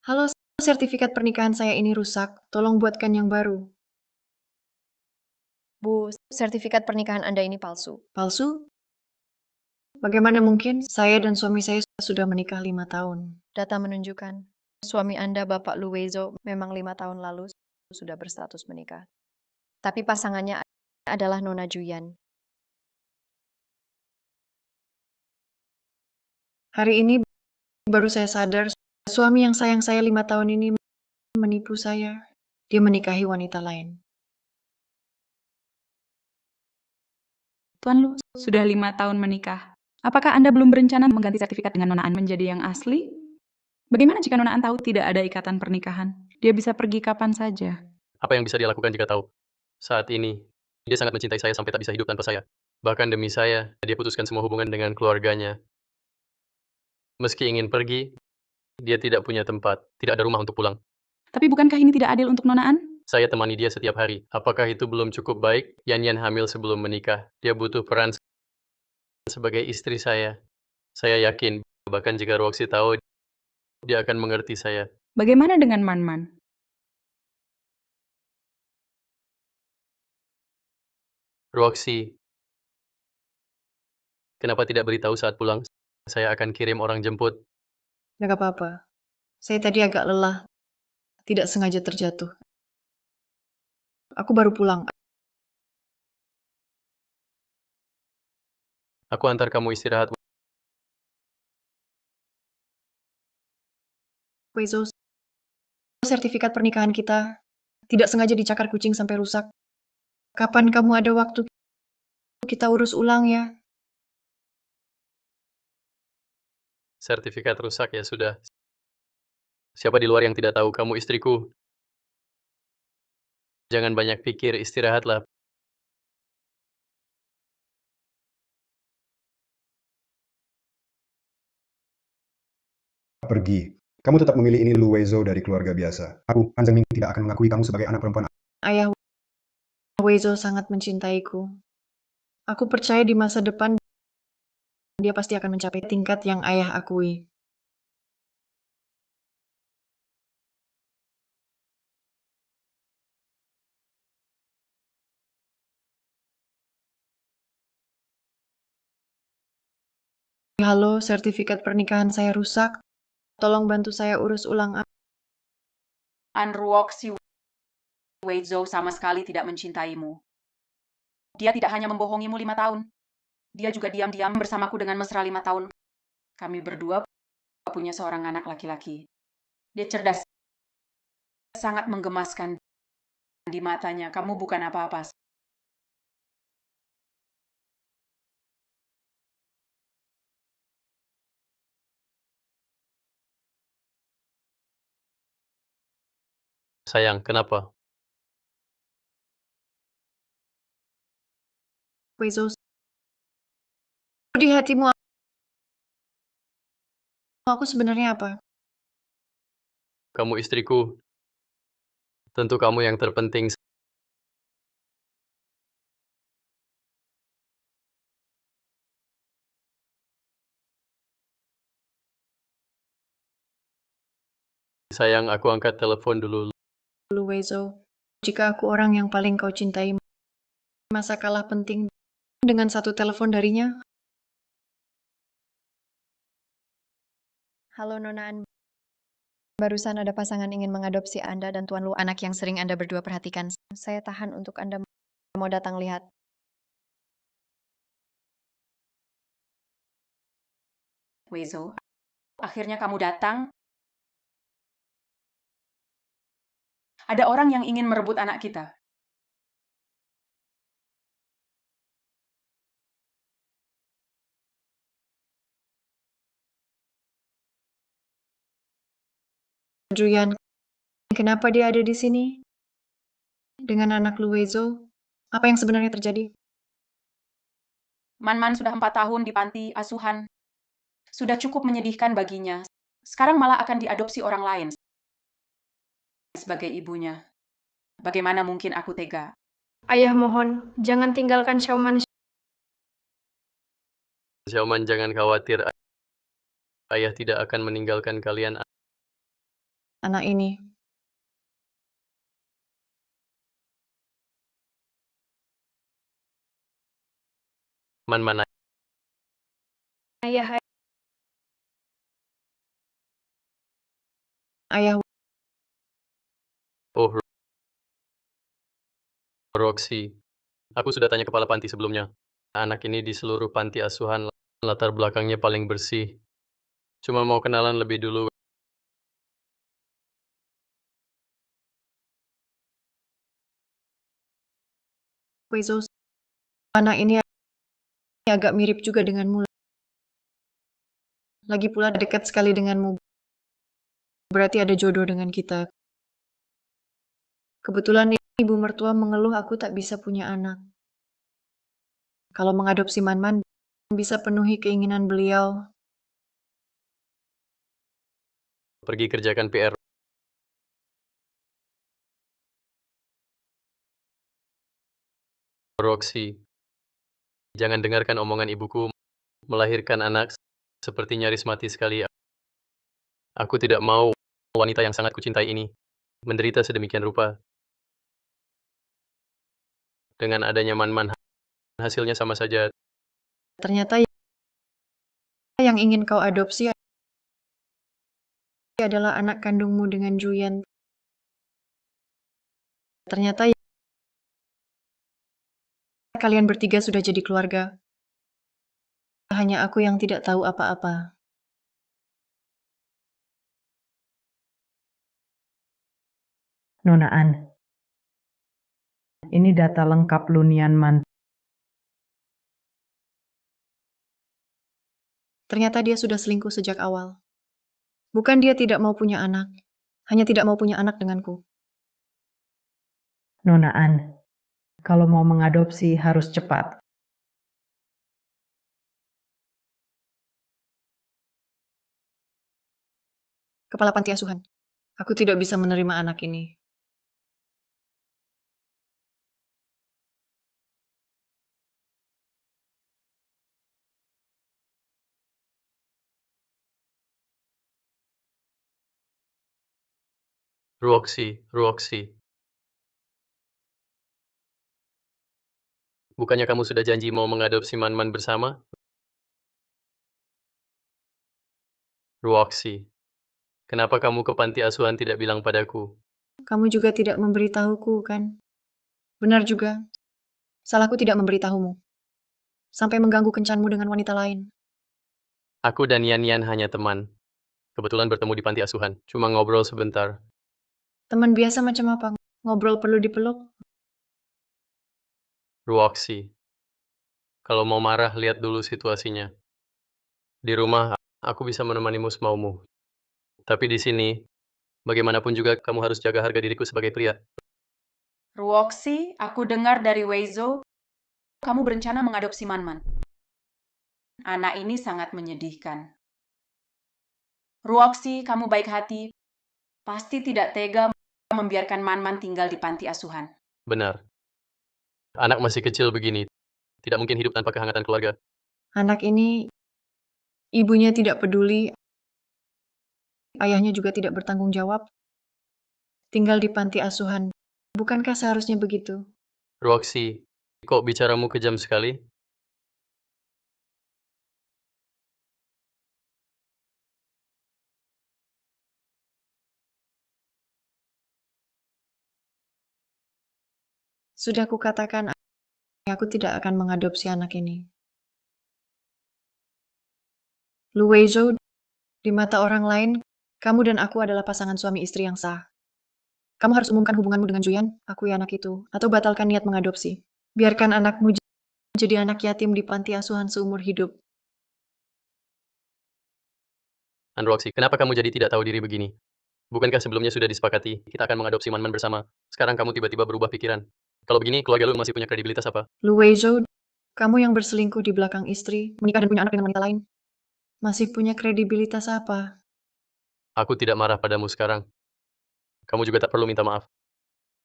Halo, sertifikat pernikahan saya ini rusak. Tolong buatkan yang baru. Bu, sertifikat pernikahan Anda ini palsu. Palsu? Bagaimana mungkin? Saya dan suami saya sudah menikah 5 tahun. Data menunjukkan suami Anda, Bapak Luwezo, memang 5 tahun lalu sudah berstatus menikah. Tapi pasangannya adalah Nona Juyan. Hari ini baru saya sadar, suami yang sayang saya 5 tahun ini menipu saya. Dia menikahi wanita lain. Tuan Lu sudah 5 tahun menikah. Apakah Anda belum berencana mengganti sertifikat dengan Nona An menjadi yang asli? Bagaimana jika Nona An tahu tidak ada ikatan pernikahan? Dia bisa pergi kapan saja. Apa yang bisa dia lakukan jika tahu? Saat ini, dia sangat mencintai saya sampai tak bisa hidup tanpa saya. Bahkan demi saya, dia putuskan semua hubungan dengan keluarganya. Meski ingin pergi, dia tidak punya tempat, tidak ada rumah untuk pulang. Tapi bukankah ini tidak adil untuk Nona An? Saya temani dia setiap hari. Apakah itu belum cukup baik? Yan Yan hamil sebelum menikah. Dia butuh peran sebagai istri saya. Saya yakin, bahkan jika Roxy tahu, dia akan mengerti saya. Bagaimana dengan Man Man? Roxy, kenapa tidak beritahu saat pulang? Saya akan kirim orang jemput. Gak apa-apa. Saya tadi agak lelah. Tidak sengaja terjatuh. Aku baru pulang. Aku antar kamu istirahat. Wezo, sertifikat pernikahan kita tidak sengaja dicakar kucing sampai rusak. Kapan kamu ada waktu kita urus ulang ya? Sertifikat rusak ya sudah. Siapa di luar yang tidak tahu kamu istriku? Jangan banyak pikir, istirahatlah. Pergi. Kamu tetap memilih ini Luwezo dari keluarga biasa. Aku, Han Zhengming, tidak akan mengakui kamu sebagai anak perempuan. Ayah Wezo sangat mencintaiku. Aku percaya di masa depan dia pasti akan mencapai tingkat yang ayah akui. Halo, sertifikat pernikahan saya rusak. Tolong bantu saya urus ulang. Anruoksi Weizo sama sekali tidak mencintaimu. Dia tidak hanya membohongimu 5 tahun. Dia juga diam-diam bersamaku dengan mesra 5 tahun. Kami berdua punya seorang anak laki-laki. Dia cerdas, sangat menggemaskan di matanya. Kamu bukan apa-apa. Sayang, kenapa? Wezo, di hatimu aku sebenarnya apa? Kamu istriku. Tentu kamu yang terpenting. Sayang, aku angkat telepon dulu. Wezo, jika aku orang yang paling kau cintai, masa kalah penting dengan satu telepon darinya? Halo Nona An. Barusan ada pasangan ingin mengadopsi Anda dan Tuan Lu, anak yang sering Anda berdua perhatikan. Saya tahan untuk Anda mau datang lihat. Weizo, akhirnya kamu datang. Ada orang yang ingin merebut anak kita. Juyan, kenapa dia ada di sini? Dengan anak Luwezo? Apa yang sebenarnya terjadi? Man-Man sudah 4 tahun di panti asuhan. Sudah cukup menyedihkan baginya. Sekarang malah akan diadopsi orang lain sebagai ibunya. Bagaimana mungkin aku tega? Ayah mohon, jangan tinggalkan Xiaoman. Xiaoman, jangan khawatir. Ayah tidak akan meninggalkan kalian. anak ini. Man-man, Ayah, Ayah, oh Roxy, aku sudah tanya kepala panti sebelumnya. Anak ini di seluruh panti asuhan latar belakangnya paling bersih. Cuma mau kenalan lebih dulu. Wezo, anak ini agak mirip juga denganmu. Lagi pula dekat sekali denganmu. Berarti ada jodoh dengan kita. Kebetulan ibu mertua mengeluh aku tak bisa punya anak. Kalau mengadopsi Man-Man, bisa penuhi keinginan beliau. Pergi kerjakan PR. Roxy, jangan dengarkan omongan ibuku. Melahirkan anak seperti nyaris mati sekali. Aku tidak mau wanita yang sangat kucintai ini menderita sedemikian rupa. Dengan adanya Man-Man, hasilnya sama saja. Ternyata yang ingin kau adopsi adalah anak kandungmu dengan Juyen. Ternyata kalian bertiga sudah jadi keluarga. Hanya aku yang tidak tahu apa-apa. Nona An, ini data lengkap Lunian Man. Ternyata dia sudah selingkuh sejak awal. Bukan dia tidak mau punya anak, hanya tidak mau punya anak denganku. Nona An, kalau mau mengadopsi harus cepat. Kepala panti asuhan, aku tidak bisa menerima anak ini. Roxy. Bukannya kamu sudah janji mau mengadopsi Man-Man bersama? Roxy, kenapa kamu ke panti asuhan tidak bilang padaku? Kamu juga tidak memberitahuku, kan? Benar juga. Salahku tidak memberitahumu. Sampai mengganggu kencanmu dengan wanita lain. Aku dan Yan hanya teman. Kebetulan bertemu di panti asuhan. Cuma ngobrol sebentar. Teman biasa macam apa? Ngobrol perlu dipeluk? Roxy, kalau mau marah, lihat dulu situasinya. Di rumah, aku bisa menemanimu semaumu. Tapi di sini, bagaimanapun juga kamu harus jaga harga diriku sebagai pria. Ruoksi, aku dengar dari Weizo, kamu berencana mengadopsi Man-Man. Anak ini sangat menyedihkan. Ruoksi, kamu baik hati, pasti tidak tega membiarkan Man-Man tinggal di panti asuhan. Benar. Anak masih kecil begini, tidak mungkin hidup tanpa kehangatan keluarga. Anak ini, ibunya tidak peduli, ayahnya juga tidak bertanggung jawab. Tinggal di panti asuhan. Bukankah seharusnya begitu? Roxy, kok bicaramu kejam sekali? Sudah kukatakan, aku tidak akan mengadopsi anak ini. Lu Weizhou, di mata orang lain, kamu dan aku adalah pasangan suami istri yang sah. Kamu harus umumkan hubunganmu dengan Juyan, akui anak itu, atau batalkan niat mengadopsi. Biarkan anakmu jadi anak yatim di panti asuhan seumur hidup. Roxy, kenapa kamu jadi tidak tahu diri begini? Bukankah sebelumnya sudah disepakati, kita akan mengadopsi Man-Man bersama? Sekarang kamu tiba-tiba berubah pikiran. Kalau begini, keluarga lu masih punya kredibilitas apa? Lu Weizhou, kamu yang berselingkuh di belakang istri, menikah dan punya anak dengan wanita lain, masih punya kredibilitas apa? Aku tidak marah padamu sekarang. Kamu juga tak perlu minta maaf.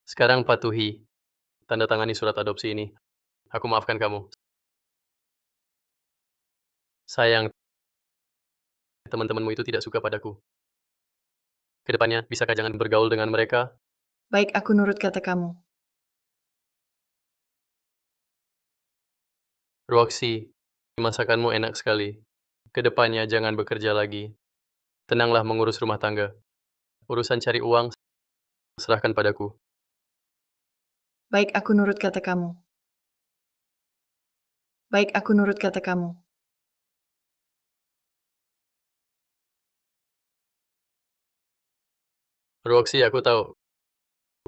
Sekarang patuhi, tanda tangani surat adopsi ini. Aku maafkan kamu. Sayang, teman-temanmu itu tidak suka padaku. Kedepannya, bisakah jangan bergaul dengan mereka? Baik, aku nurut kata kamu. Roxy, masakanmu enak sekali. Kedepannya jangan bekerja lagi. Tenanglah mengurus rumah tangga. Urusan cari uang, serahkan padaku. Baik, aku nurut kata kamu. Baik, aku nurut kata kamu. Roxy, aku tahu.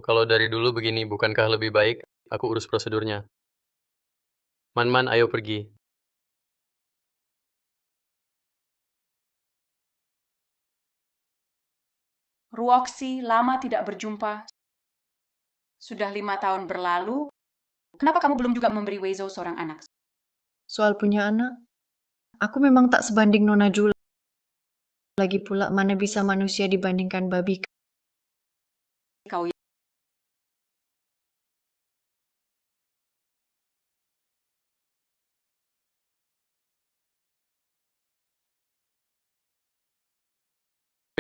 Kalau dari dulu begini, bukankah lebih baik aku urus prosedurnya? Man-man, ayo pergi. Ruoksi, lama tidak berjumpa. Sudah 5 tahun berlalu. Kenapa kamu belum juga memberi Weizo seorang anak? Soal punya anak, aku memang tak sebanding Nona Jula. Lagi pula, mana bisa manusia dibandingkan babi? Kau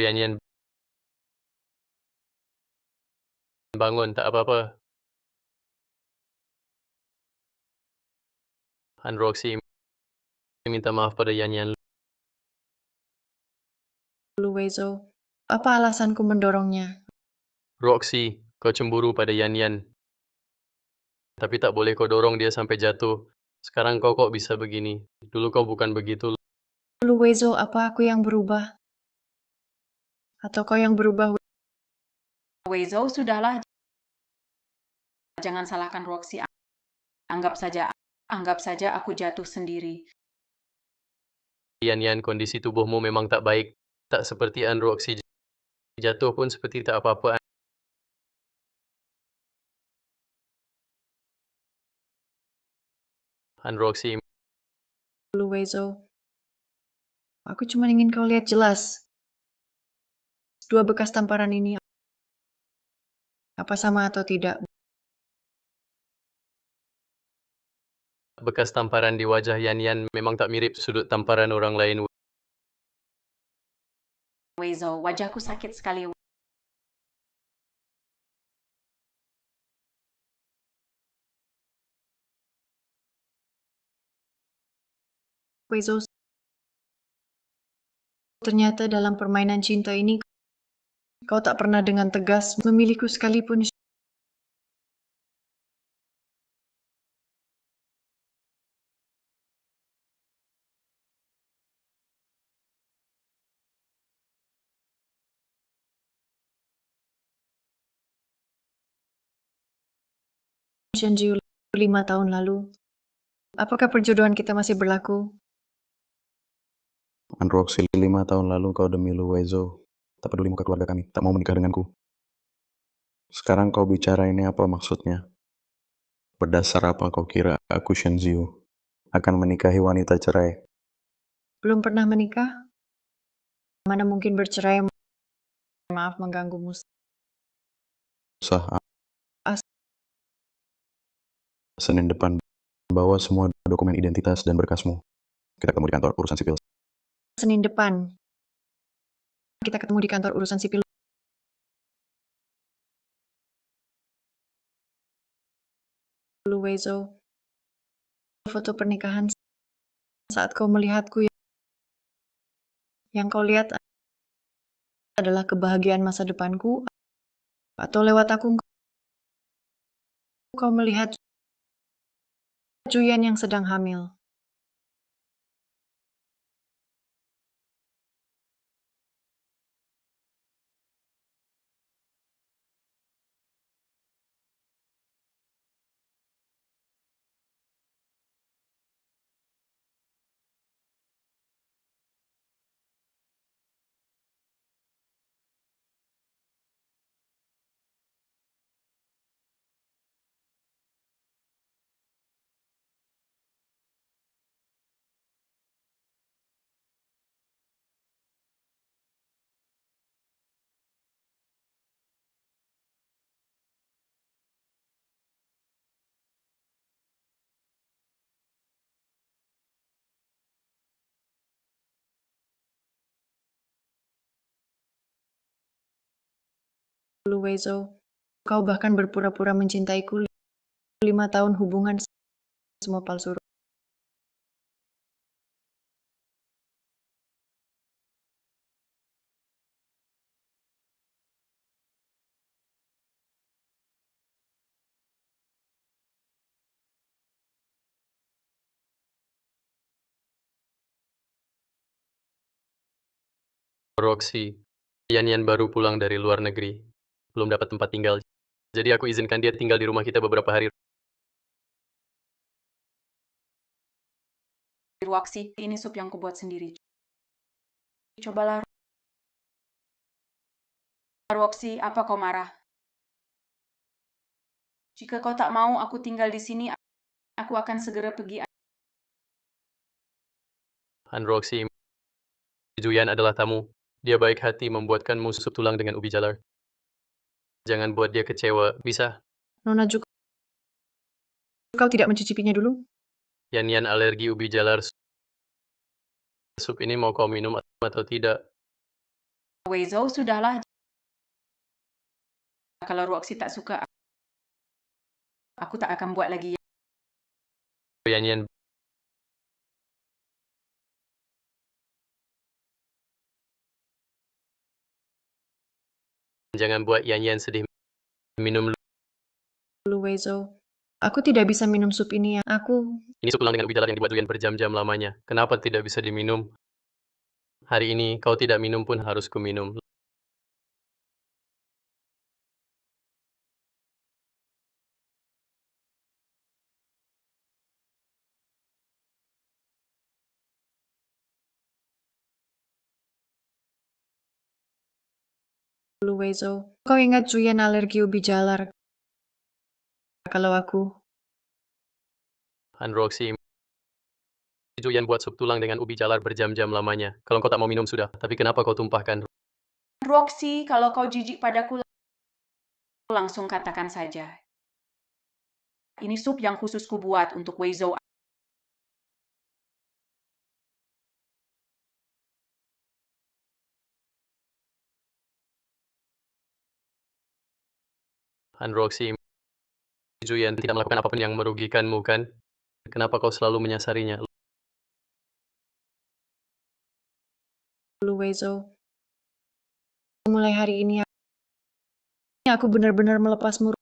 Yan, bangun, tak apa-apa. Han Roxy minta maaf pada Yan. Luwezo, apa alasanku mendorongnya? Roxy, kau cemburu pada Yan. Tapi tak boleh kau dorong dia sampai jatuh. Sekarang kau kok bisa begini. Dulu kau bukan begitu. Luwezo, apa aku yang berubah? Atau kau yang berubah? Weizo, sudahlah. Jangan salahkan Roxy. Anggap saja aku jatuh sendiri. Yan, kondisi tubuhmu memang tak baik. Tak seperti An Roxy. Jatuh pun seperti tak apa-apa. Han Roxy, Luwezo, aku cuma ingin kau lihat jelas. Dua bekas tamparan ini, apa sama atau tidak? bekas tamparan di wajah Yan memang tak mirip sudut tamparan orang lain. Weizo, wajahku sakit sekali. Luwezo, ternyata dalam permainan cinta ini, kau tak pernah dengan tegas memilihku sekalipun. Shenji, 5 tahun lalu. Apakah perjodohan kita masih berlaku? An Roxy, 5 tahun lalu kau demi Luwezo. Tak peduli muka keluarga kami, tak mau menikah denganku. Sekarang kau bicara ini apa maksudnya? Berdasar apa kau kira aku Shenziu akan menikahi wanita cerai? Belum pernah menikah? Mana mungkin bercerai? Maaf mengganggumu. Sah As- Senin depan, bawa semua dokumen identitas dan berkasmu. Kita ketemu di kantor urusan sipil. Senin depan. Kita ketemu di kantor urusan sipil. Luwezo, foto pernikahan saat kau melihatku, yang kau lihat adalah kebahagiaan masa depanku, atau lewat aku kau melihat Juyan yang sedang hamil. Luwezo, kau bahkan berpura-pura mencintaiku. 5 tahun hubungan semua palsu. Roxy, Yan baru pulang dari luar negeri. Belum dapat tempat tinggal. Jadi aku izinkan dia tinggal di rumah kita beberapa hari. Roxy, ini sup yang kubuat sendiri. Cobalah. Roxy, apa kau marah? Jika kau tak mau aku tinggal di sini, aku akan segera pergi. Han Roxy, Juyan adalah tamu. Dia baik hati membuatkanmu sup tulang dengan ubi jalar. Jangan buat dia kecewa, bisa? Nona juga, kau tidak mencicipinya dulu? Yan alergi ubi jalar. Sup ini mau kau minum atau tidak? Wezo, sudahlah. Kalau Roxy tak suka, aku tak akan buat lagi. Yan, jangan buat Yan sedih. Minum. Luwezo, aku tidak bisa minum sup ini ya. Ini sup tulang dengan ubi jalar yang dibuat Juyan berjam-jam lamanya. Kenapa tidak bisa diminum? Hari ini kau tidak minum pun harus kuminum. Luwezo, kau ingat Juyan alergi ubi jalar. Kalau aku, Han Roxy, Juyan buat sup tulang dengan ubi jalar berjam-jam lamanya. Kalau kau tak mau minum sudah, tapi kenapa kau tumpahkan? Roxy, kalau kau jijik padaku, langsung katakan saja. Ini sup yang khusus kubuat untuk Wezo. Han Roxy, Juyan tidak melakukan apapun yang merugikanmu kan? Kenapa kau selalu menyasarinya? Luwezo, mulai hari ini aku benar-benar melepasmu.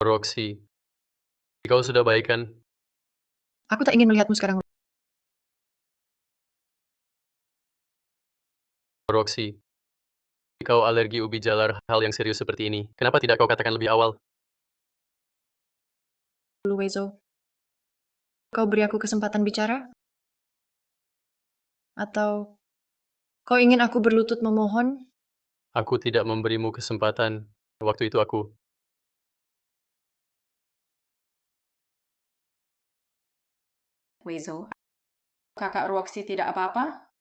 Roxy, kau sudah baik kan? Aku tak ingin melihatmu sekarang. Roxy, kau alergi ubi jalar hal yang serius seperti ini. Kenapa tidak kau katakan lebih awal? Luwezo, kau beri aku kesempatan bicara? Atau kau ingin aku berlutut memohon? Aku tidak memberimu kesempatan. Waktu itu aku. Wezo, kakak Roxy tidak apa-apa?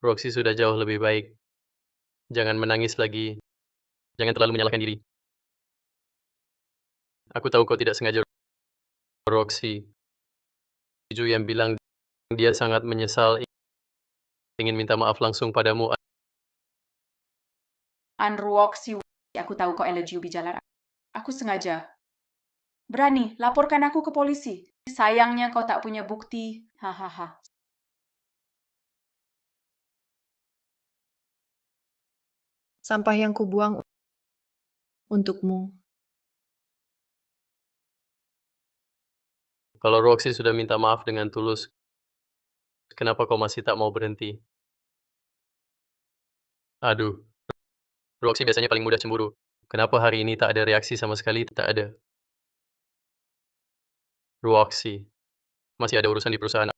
Roxy sudah jauh lebih baik. Jangan menangis lagi. Jangan terlalu menyalahkan diri. Aku tahu kau tidak sengaja. Roxy, Ju yang bilang dia sangat menyesal ingin minta maaf langsung padamu. Roxy, aku tahu kau alergi ubi jalar. Aku sengaja. Berani, laporkan aku ke polisi. Sayangnya kau tak punya bukti. Hahaha. Sampah yang kubuang untukmu. Kalau Roxy sudah minta maaf dengan tulus, kenapa kau masih tak mau berhenti? Aduh, Roxy biasanya paling mudah cemburu. Kenapa hari ini tak ada reaksi sama sekali? Tak ada. Roxy, masih ada urusan di perusahaan.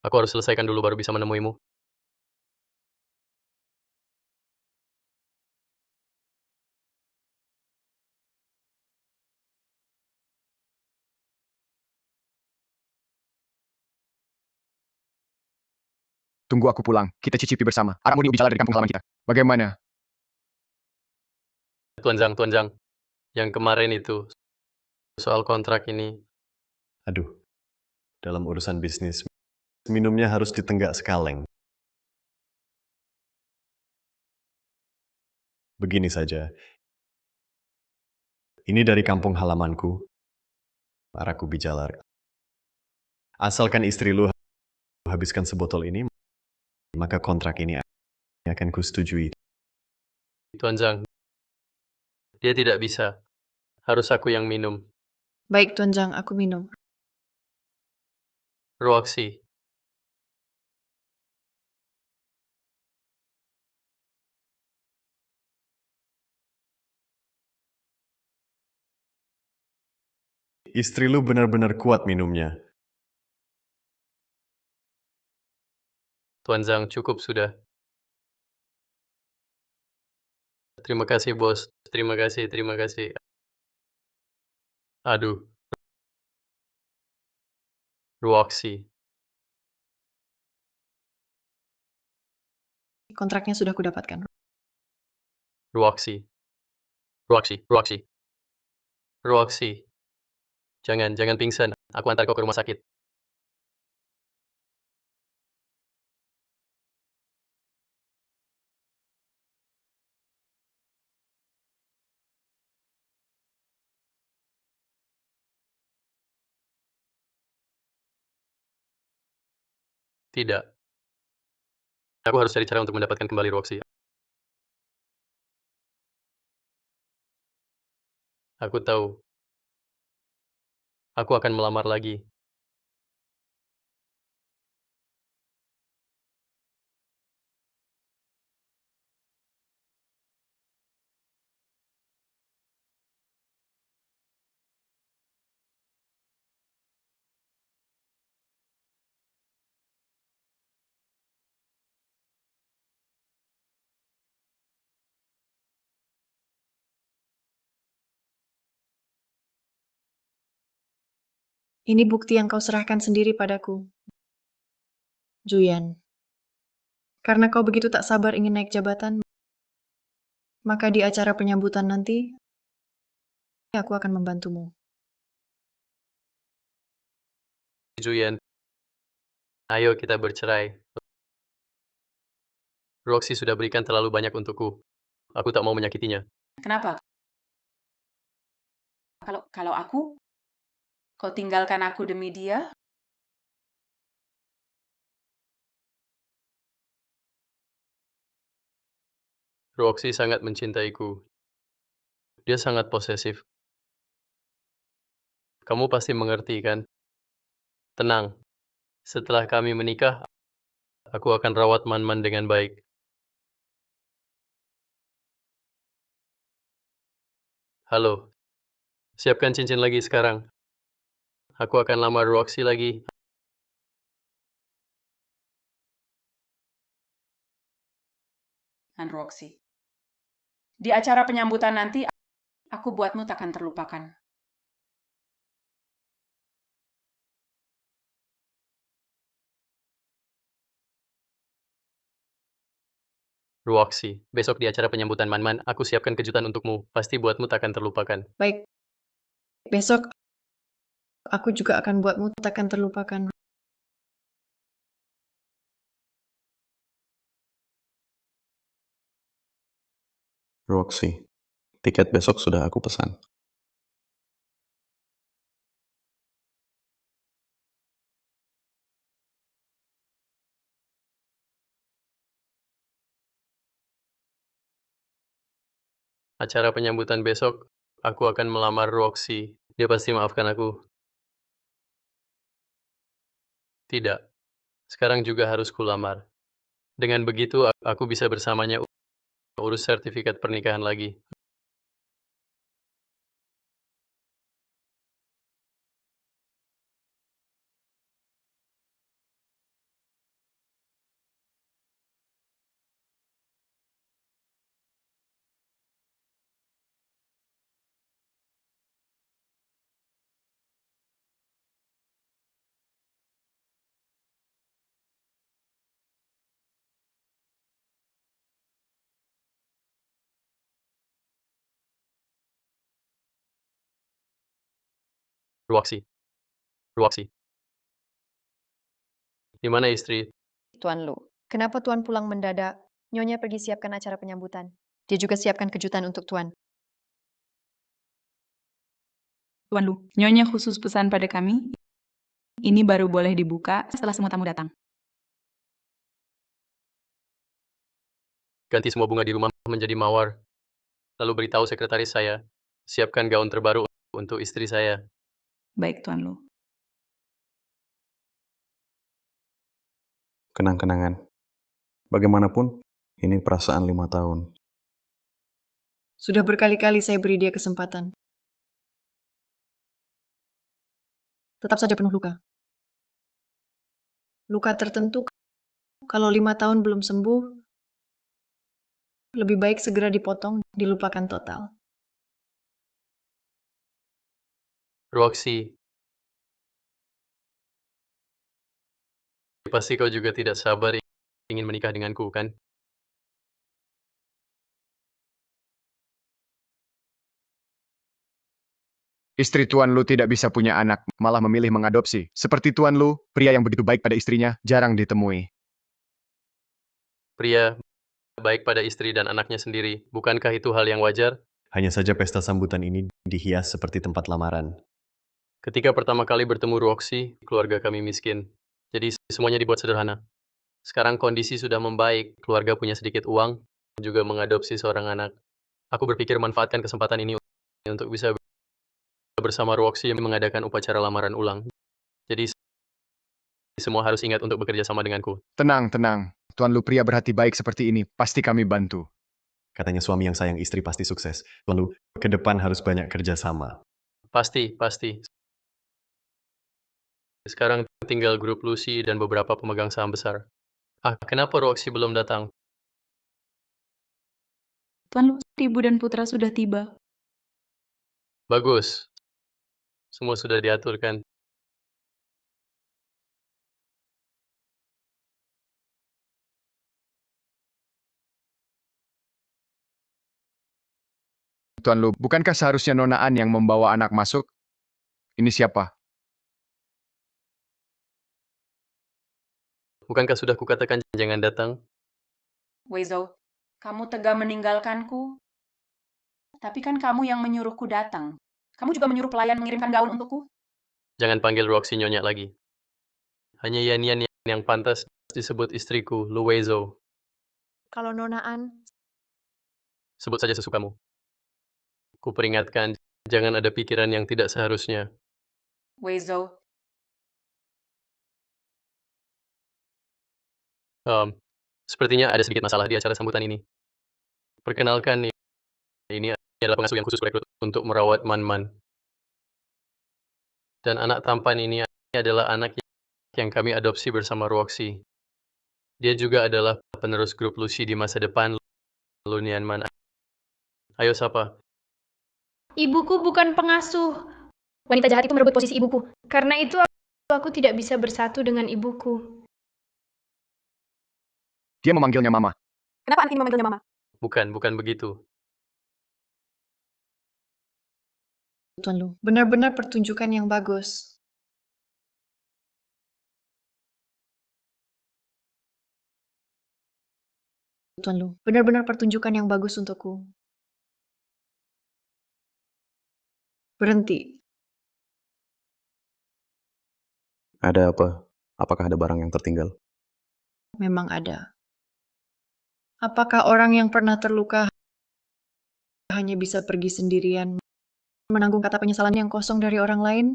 Aku harus selesaikan dulu baru bisa menemuimu. Tunggu aku pulang, kita cicipi bersama. Arakmu di ubi jalar dari kampung halaman kita. Bagaimana? Tuan Zhang, yang kemarin itu, soal kontrak ini. Aduh, dalam urusan bisnis, minumnya harus ditenggak sekaleng. Begini saja, ini dari kampung halamanku, Paraku Bijalar. Asalkan istri lu habiskan sebotol ini, maka kontrak ini akan kusetujui. Tuan Zhang, dia tidak bisa. Harus aku yang minum. Baik, Tuan Zhang, aku minum. Roxy, Istri lu benar-benar kuat minumnya. Tuan Zhang, cukup sudah. Terima kasih, bos. Terima kasih, terima kasih. Aduh, Roxy. Kontraknya sudah kudapatkan. Roxy. Roxy, Roxy. Roxy. Jangan pingsan. Aku antar kau ke rumah sakit. Tidak. Aku harus cari cara untuk mendapatkan kembali Roxy. Aku tahu. Aku akan melamar lagi. Ini bukti yang kau serahkan sendiri padaku, Juyan. Karena kau begitu tak sabar ingin naik jabatan, maka di acara penyambutan nanti, aku akan membantumu. Juyan, ayo kita bercerai. Roxy sudah berikan terlalu banyak untukku. Aku tak mau menyakitinya. Kenapa? Kalau aku, kau tinggalkan aku demi dia? Roxy sangat mencintaiku. Dia sangat posesif. Kamu pasti mengerti, kan? Tenang. Setelah kami menikah, aku akan rawat Man-Man dengan baik. Halo. Siapkan cincin lagi sekarang. Aku akan lamar Roxy lagi. Dan Roxy. Di acara penyambutan nanti, aku buatmu takkan terlupakan. Roxy, besok di acara penyambutan Man-Man, aku siapkan kejutan untukmu. Pasti buatmu takkan terlupakan. Baik, besok aku juga akan buatmu takkan terlupakan. Roxy, tiket besok sudah aku pesan. Acara penyambutan besok, aku akan melamar Roxy. Dia pasti maafkan aku. Tidak. Sekarang juga harus kulamar. Dengan begitu, aku bisa bersamanya urus sertifikat pernikahan lagi. Roxy. Roxy. Di mana istri? Tuan Lu, kenapa Tuan pulang mendadak? Nyonya pergi siapkan acara penyambutan. Dia juga siapkan kejutan untuk Tuan. Tuan Lu, Nyonya khusus pesan pada kami, ini baru boleh dibuka setelah semua tamu datang. Ganti semua bunga di rumah menjadi mawar. Lalu beritahu sekretaris saya, siapkan gaun terbaru untuk istri saya. Baik, Tuan Lu. Kenang-kenangan. Bagaimanapun, ini perasaan 5 tahun. Sudah berkali-kali saya beri dia kesempatan. Tetap saja penuh luka. Luka tertentu, kalau 5 tahun belum sembuh, lebih baik segera dipotong, dilupakan total. Roxy, pasti kau juga tidak sabar ingin menikah denganku, kan? Istri Tuan Lu tidak bisa punya anak, malah memilih mengadopsi. Seperti Tuan Lu, pria yang begitu baik pada istrinya, jarang ditemui. Pria baik pada istri dan anaknya sendiri. Bukankah itu hal yang wajar? Hanya saja pesta sambutan ini dihias seperti tempat lamaran. Ketika pertama kali bertemu Roxy, keluarga kami miskin. Jadi semuanya dibuat sederhana. Sekarang kondisi sudah membaik, keluarga punya sedikit uang, juga mengadopsi seorang anak. Aku berpikir manfaatkan kesempatan ini untuk bisa bersama Roxy mengadakan upacara lamaran ulang. Jadi semua harus ingat untuk bekerja sama denganku. Tenang, tenang. Tuan Lu pria berhati baik seperti ini, pasti kami bantu. Katanya suami yang sayang istri pasti sukses. Lalu, ke depan harus banyak kerja sama. Pasti, pasti. Sekarang tinggal grup Lucy dan beberapa pemegang saham besar. Kenapa Roxy belum datang? Tuan Lu, ibu dan putra sudah tiba. Bagus. Semua sudah diaturkan. Tuan Lu, bukankah seharusnya Nona An yang membawa anak masuk? Ini siapa? Bukankah sudah kukatakan jangan datang? Weizhou, kamu tega meninggalkanku. Tapi kan kamu yang menyuruhku datang. Kamu juga menyuruh pelayan mengirimkan gaun untukku. Jangan panggil Roxy nyonya lagi. Hanya Yan yang pantas disebut istriku, Luwezo. Kalau Nona An, Sebut saja sesukamu. Kuperingatkan, jangan ada pikiran yang tidak seharusnya. Weizhou, Sepertinya ada sedikit masalah di acara sambutan ini. Perkenalkan, ini adalah pengasuh yang khusus rekrut untuk merawat Man-Man. Dan anak tampan ini adalah anak yang kami adopsi bersama Roxy. Dia juga adalah penerus grup Lucy di masa depan, Lunianman. Ayo sapa. Ibuku bukan pengasuh. Wanita jahat itu merebut posisi ibuku. Karena itu aku tidak bisa bersatu dengan ibuku. Dia memanggilnya Mama. Kenapa anak ini memanggilnya Mama? Bukan begitu. Tuan Lu, benar-benar pertunjukan yang bagus. Tuan Lu, benar-benar pertunjukan yang bagus untukku. Berhenti. Ada apa? Apakah ada barang yang tertinggal? Memang ada. Apakah orang yang pernah terluka hanya bisa pergi sendirian, menanggung kata penyesalan yang kosong dari orang lain?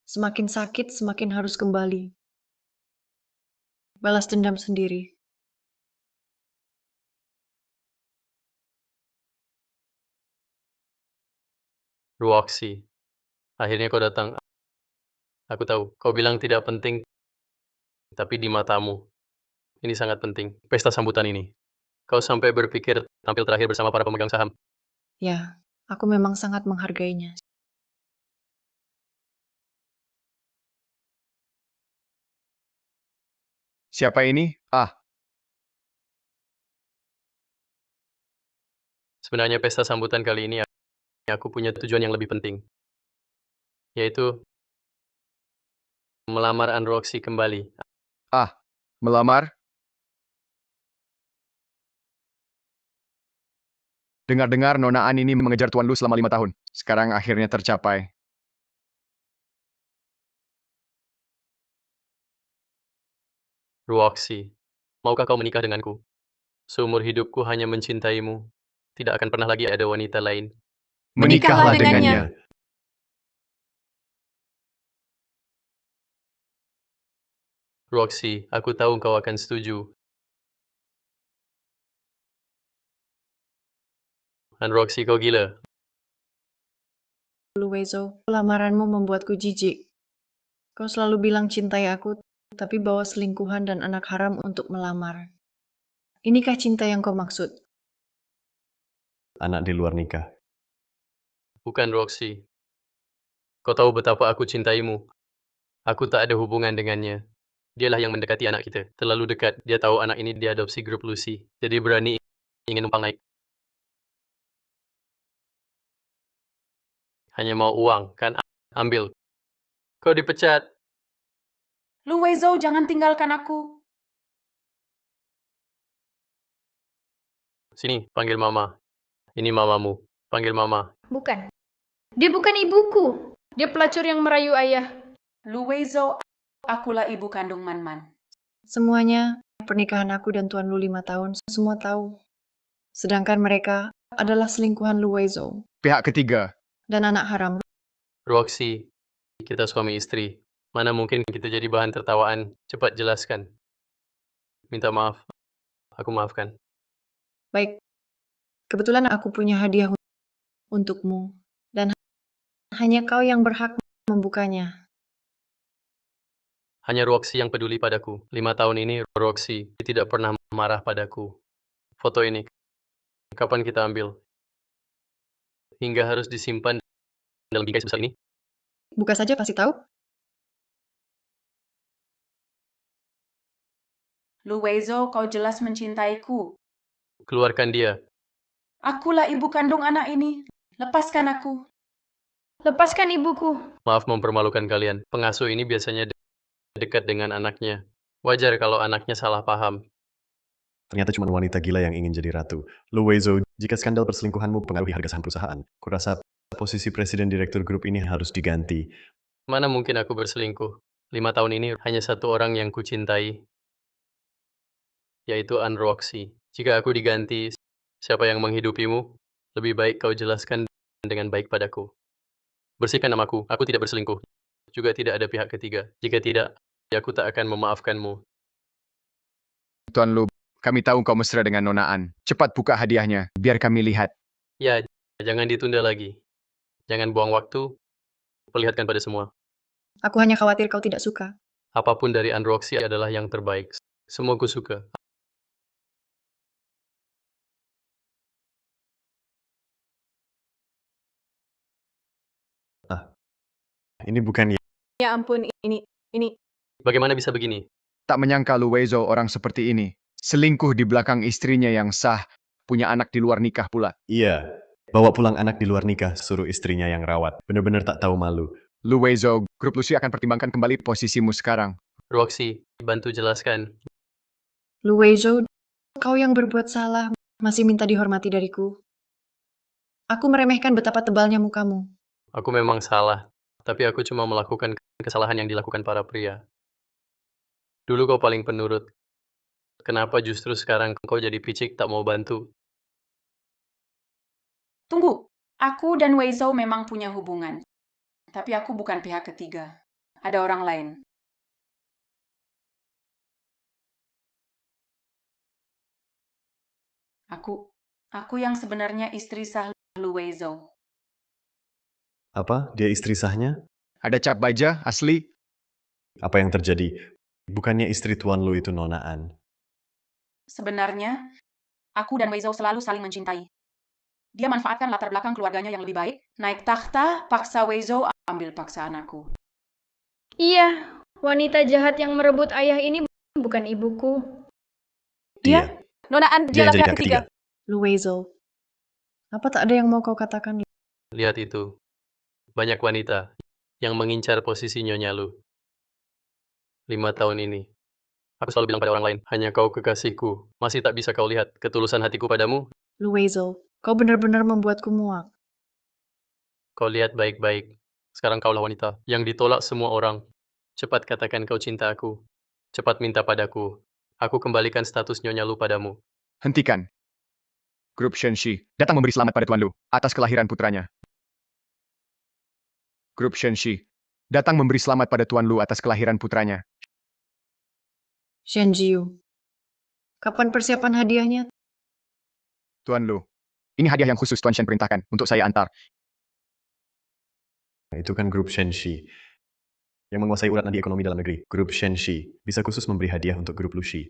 Semakin sakit, semakin harus kembali. Balas dendam sendiri. Roxy. Akhirnya kau datang. Aku tahu, kau bilang tidak penting, tapi di matamu, ini sangat penting. Pesta sambutan ini. Kau sampai berpikir tampil terakhir bersama para pemegang saham. Ya, aku memang sangat menghargainya. Siapa ini? Sebenarnya pesta sambutan kali ini aku punya tujuan yang lebih penting. Yaitu melamar Roxy kembali. Melamar? Dengar-dengar Nona An ini mengejar Tuan Lu selama 5 tahun. Sekarang akhirnya tercapai. Roxy, maukah kau menikah denganku? Seumur hidupku hanya mencintaimu. Tidak akan pernah lagi ada wanita lain. Menikahlah dengannya. Roxy, aku tahu kau akan setuju. Dan Roxy, kau gila. Luwezo, lamaranmu membuatku jijik. Kau selalu bilang cintai aku, tapi bawa selingkuhan dan anak haram untuk melamar. Inikah cinta yang kau maksud? Anak di luar nikah. Bukan Roxy. Kau tahu betapa aku cintaimu. Aku tak ada hubungan dengannya. Dialah yang mendekati anak kita. Terlalu dekat. Dia tahu anak ini diadopsi grup Lucy. Jadi berani ingin numpang naik. Hanya mau uang, kan? Ambil. Kau dipecat. Luwezo, jangan tinggalkan aku. Sini, panggil mama. Ini mamamu. Panggil mama. Bukan. Dia bukan ibuku. Dia pelacur yang merayu ayah. Luwezo, akulah ibu kandung Man-Man. Semuanya, pernikahan aku dan Tuan Lu 5 tahun, semua tahu. Sedangkan mereka adalah selingkuhan Luwezo Pihak ketiga. dan anak haram. Roxy, kita suami istri. Mana mungkin kita jadi bahan tertawaan. Cepat jelaskan. Minta maaf. Aku maafkan. Baik, kebetulan aku punya hadiah untukmu. Dan hanya kau yang berhak membukanya. Hanya Roxy yang peduli padaku. 5 tahun ini Roxy tidak pernah marah padaku. Foto ini, kapan kita ambil? Hingga harus disimpan dalam bingkai sebesar ini? Buka saja pasti tahu. Luwezo, kau jelas mencintaiku. Keluarkan dia. Akulah ibu kandung anak ini. Lepaskan aku. Lepaskan ibuku. Maaf mempermalukan kalian. Pengasuh ini biasanya dekat dengan anaknya. Wajar kalau anaknya salah paham. Ternyata cuma wanita gila yang ingin jadi ratu. Luwezo, jika skandal perselingkuhanmu mempengaruhi harga saham perusahaan, kurasa posisi presiden direktur grup ini harus diganti. Mana mungkin aku berselingkuh? 5 tahun ini hanya satu orang yang kucintai, yaitu Anne Roxy. Jika aku diganti, siapa yang menghidupimu? Lebih baik kau jelaskan dengan baik padaku. Bersihkan namaku, aku tidak berselingkuh. Juga tidak ada pihak ketiga. Jika tidak, aku tak akan memaafkanmu. Tuan Lu, kami tahu kau mesra dengan Nona An. Cepat buka hadiahnya, biar kami lihat. Ya, jangan ditunda lagi. Jangan buang waktu, perlihatkan pada semua. Aku hanya khawatir kau tidak suka. Apapun dari Anne Roxy adalah yang terbaik. Semua ku suka. Ini bukan Ya ampun, ini. Bagaimana bisa begini? Tak menyangka Luwezo orang seperti ini. Selingkuh di belakang istrinya yang sah, punya anak di luar nikah pula. Iya, bawa pulang anak di luar nikah, suruh istrinya yang rawat. Bener-bener tak tahu malu. Luwezo, grup Lucy akan pertimbangkan kembali posisimu sekarang. Roxy, bantu jelaskan. Luwezo, kau yang berbuat salah masih minta dihormati dariku. Aku meremehkan betapa tebalnya mukamu. Aku memang salah, tapi aku cuma melakukan kesalahan yang dilakukan para pria. Dulu kau paling penurut. Kenapa justru sekarang kau jadi picik tak mau bantu? Tunggu, aku dan Weizhou memang punya hubungan. Tapi aku bukan pihak ketiga. Ada orang lain. Aku yang sebenarnya istri sah Lu Weizhou. Apa? Dia istri sahnya? Ada cap baja, asli. Apa yang terjadi? Bukannya istri Tuan Lu itu Nona An. Sebenarnya, aku dan Weizhou selalu saling mencintai. Dia manfaatkan latar belakang keluarganya yang lebih baik, naik takhta, paksa Weizhou ambil paksa anakku. Iya, wanita jahat yang merebut ayah ini bukan ibuku. Dia. Nona An, Dia yang dialah jadi pihak pihak ketiga. ketiga. Luwezo, apa tak ada yang mau kau katakan? Lihat itu. Banyak wanita yang mengincar posisi Nyonya Lu. 5 tahun ini. Aku selalu bilang pada orang lain, hanya kau kekasihku. Masih tak bisa kau lihat ketulusan hatiku padamu? Luwezo, Kau benar-benar membuatku muak. Kau lihat baik-baik. Sekarang kaulah wanita yang ditolak semua orang. Cepat katakan kau cinta aku. Cepat minta padaku. Aku kembalikan status Nyonya Lu padamu. Hentikan. Grup Shenxi datang memberi selamat pada Tuan Lu atas kelahiran putranya. Grup Shenxi datang memberi selamat pada Tuan Lu atas kelahiran putranya. Shen Jiu. Kapan persiapan hadiahnya? Tuan Lu, ini hadiah yang khusus Tuan Shen perintahkan untuk saya antar. Itu kan grup Shenxi yang menguasai urat nadi ekonomi dalam negeri. Grup Shenxi bisa khusus memberi hadiah untuk grup Lushi.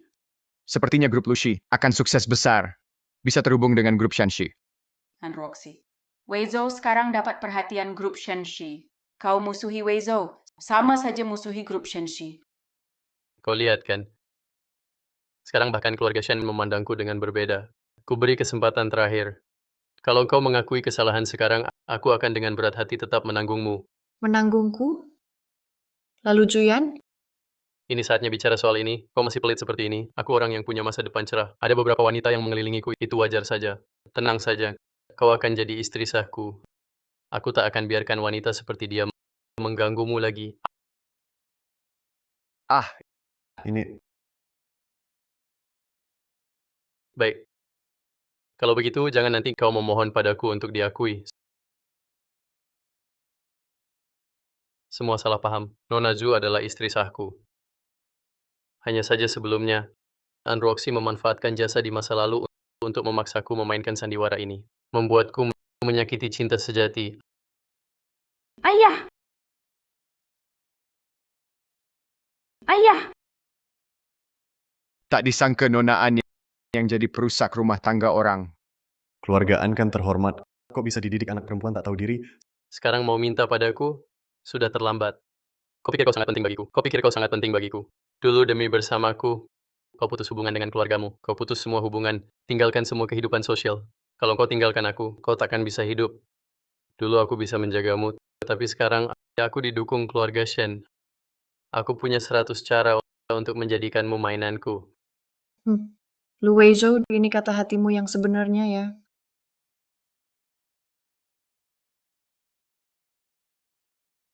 Sepertinya grup Lushi akan sukses besar. Bisa terhubung dengan grup Shenxi. Dan Roxy. Weizhou sekarang dapat perhatian grup Shenxi. Kau musuhi Weizhou, sama saja musuhi grup Shenxi. Kau lihat kan? Sekarang bahkan keluarga Shen memandangku dengan berbeda. Ku beri kesempatan terakhir. Kalau kau mengakui kesalahan sekarang, aku akan dengan berat hati tetap menanggungmu. Menanggungku? Lalu Juyan? Ini saatnya bicara soal ini. Kau masih pelit seperti ini. Aku orang yang punya masa depan cerah. Ada beberapa wanita yang mengelilingiku. Itu wajar saja. Tenang saja. Kau akan jadi istri sahku. Aku tak akan biarkan wanita seperti dia mengganggumu lagi. Ini Baik. Kalau begitu, jangan nanti kau memohon padaku untuk diakui. Semua salah paham. Nona Zhu adalah istri sahku. Hanya saja sebelumnya, Roxy memanfaatkan jasa di masa lalu untuk memaksaku memainkan sandiwara ini. Membuatku menyakiti cinta sejati. Ayah! Ayah! Tak disangka Nona An yang jadi perusak rumah tangga orang. keluargaan kan terhormat. Kok bisa dididik anak perempuan tak tahu diri? Sekarang mau minta padaku, sudah terlambat. Kau pikir kau sangat penting bagiku? Kau pikir kau sangat penting bagiku? Dulu demi bersamaku, kau putus hubungan dengan keluargamu. Kau putus semua hubungan, tinggalkan semua kehidupan sosial. Kalau kau tinggalkan aku, kau takkan bisa hidup. Dulu aku bisa menjagamu, tapi sekarang aku didukung keluarga Shen. Aku punya 100 cara untuk menjadikanmu mainanku. Lu Weizhou, ini kata hatimu yang sebenarnya ya.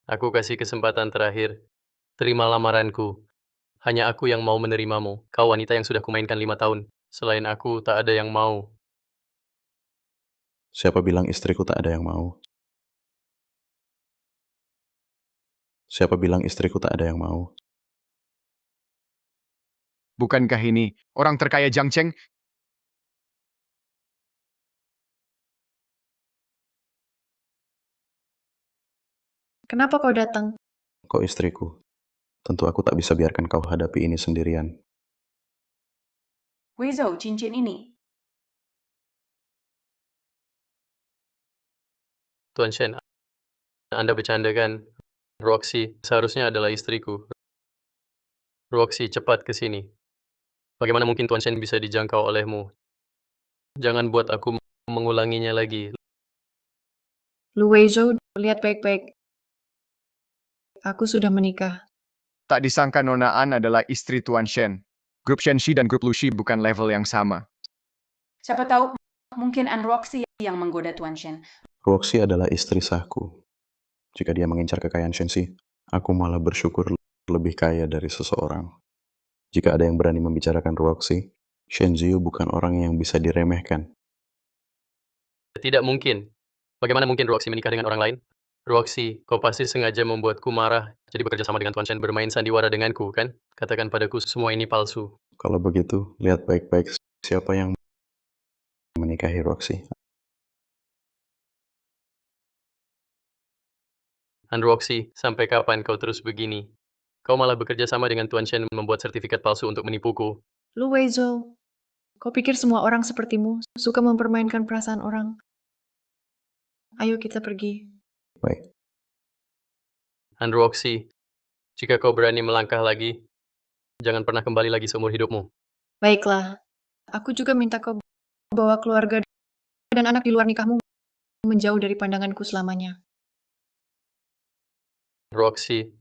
Aku kasih kesempatan terakhir. Terima lamaranku. Hanya aku yang mau menerimamu. Kau wanita yang sudah kumainkan 5 tahun. Selain aku, tak ada yang mau. Siapa bilang istriku tak ada yang mau? Siapa bilang istriku tak ada yang mau? Bukankah ini orang terkaya Jiang Cheng? Kenapa kau datang? Kau istriku. Tentu aku tak bisa biarkan kau hadapi ini sendirian. Weizhou, cincin ini. Tuan Shen, Anda bercanda kan? Roxy seharusnya adalah istriku. Roxy, cepat ke sini. Bagaimana mungkin Tuan Shen bisa dijangkau olehmu? Jangan buat aku mengulanginya lagi. Lu Weizhou, lihat baik-baik. Aku sudah menikah. Tak disangka Nona An adalah istri Tuan Shen. Grup Shenxi dan grup Lushi bukan level yang sama. Siapa tahu, mungkin An Roxy yang menggoda Tuan Shen. Roxy adalah istri sahku. Jika dia mengincar kekayaan Shenxi, aku malah bersyukur lebih kaya dari seseorang. Jika ada yang berani membicarakan Roxy, Shen Ziyu bukan orang yang bisa diremehkan. Tidak mungkin. Bagaimana mungkin Roxy menikah dengan orang lain? Roxy, kau pasti sengaja membuatku marah. Jadi bekerja sama dengan Tuan Shen bermain sandiwara denganku, kan? Katakan padaku semua ini palsu. Kalau begitu, lihat baik-baik siapa yang menikahi Roxy. Roxy, sampai kapan kau terus begini? Kau malah bekerja sama dengan Tuan Shen membuat sertifikat palsu untuk menipuku. Lu Weizhou, kau pikir semua orang sepertimu suka mempermainkan perasaan orang? Ayo kita pergi. Baik. Roxy, jika kau berani melangkah lagi, jangan pernah kembali lagi seumur hidupmu. Baiklah, aku juga minta kau bawa keluarga dan anak di luar nikahmu menjauh dari pandanganku selamanya. Roxy,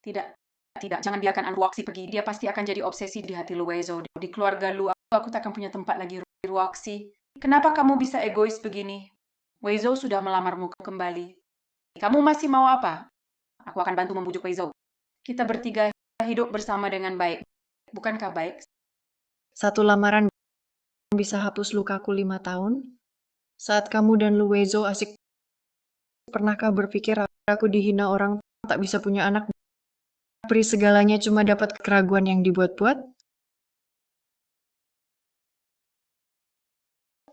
Tidak. Tidak, jangan biarkan Roxy pergi. Dia pasti akan jadi obsesi di hati Luwezo. Di keluarga lu, aku takkan punya tempat lagi, Roxy. Kenapa kamu bisa egois begini? Weizo sudah melamarmu kembali. Kamu masih mau apa? Aku akan bantu membujuk Weizo. Kita bertiga hidup bersama dengan baik. Bukankah baik? Satu lamaran bisa hapus lukaku 5 tahun? Saat kamu dan Luwezo asik, pernahkah berpikir aku dihina orang tak bisa punya anak? Beri segalanya cuma dapat keraguan yang dibuat-buat?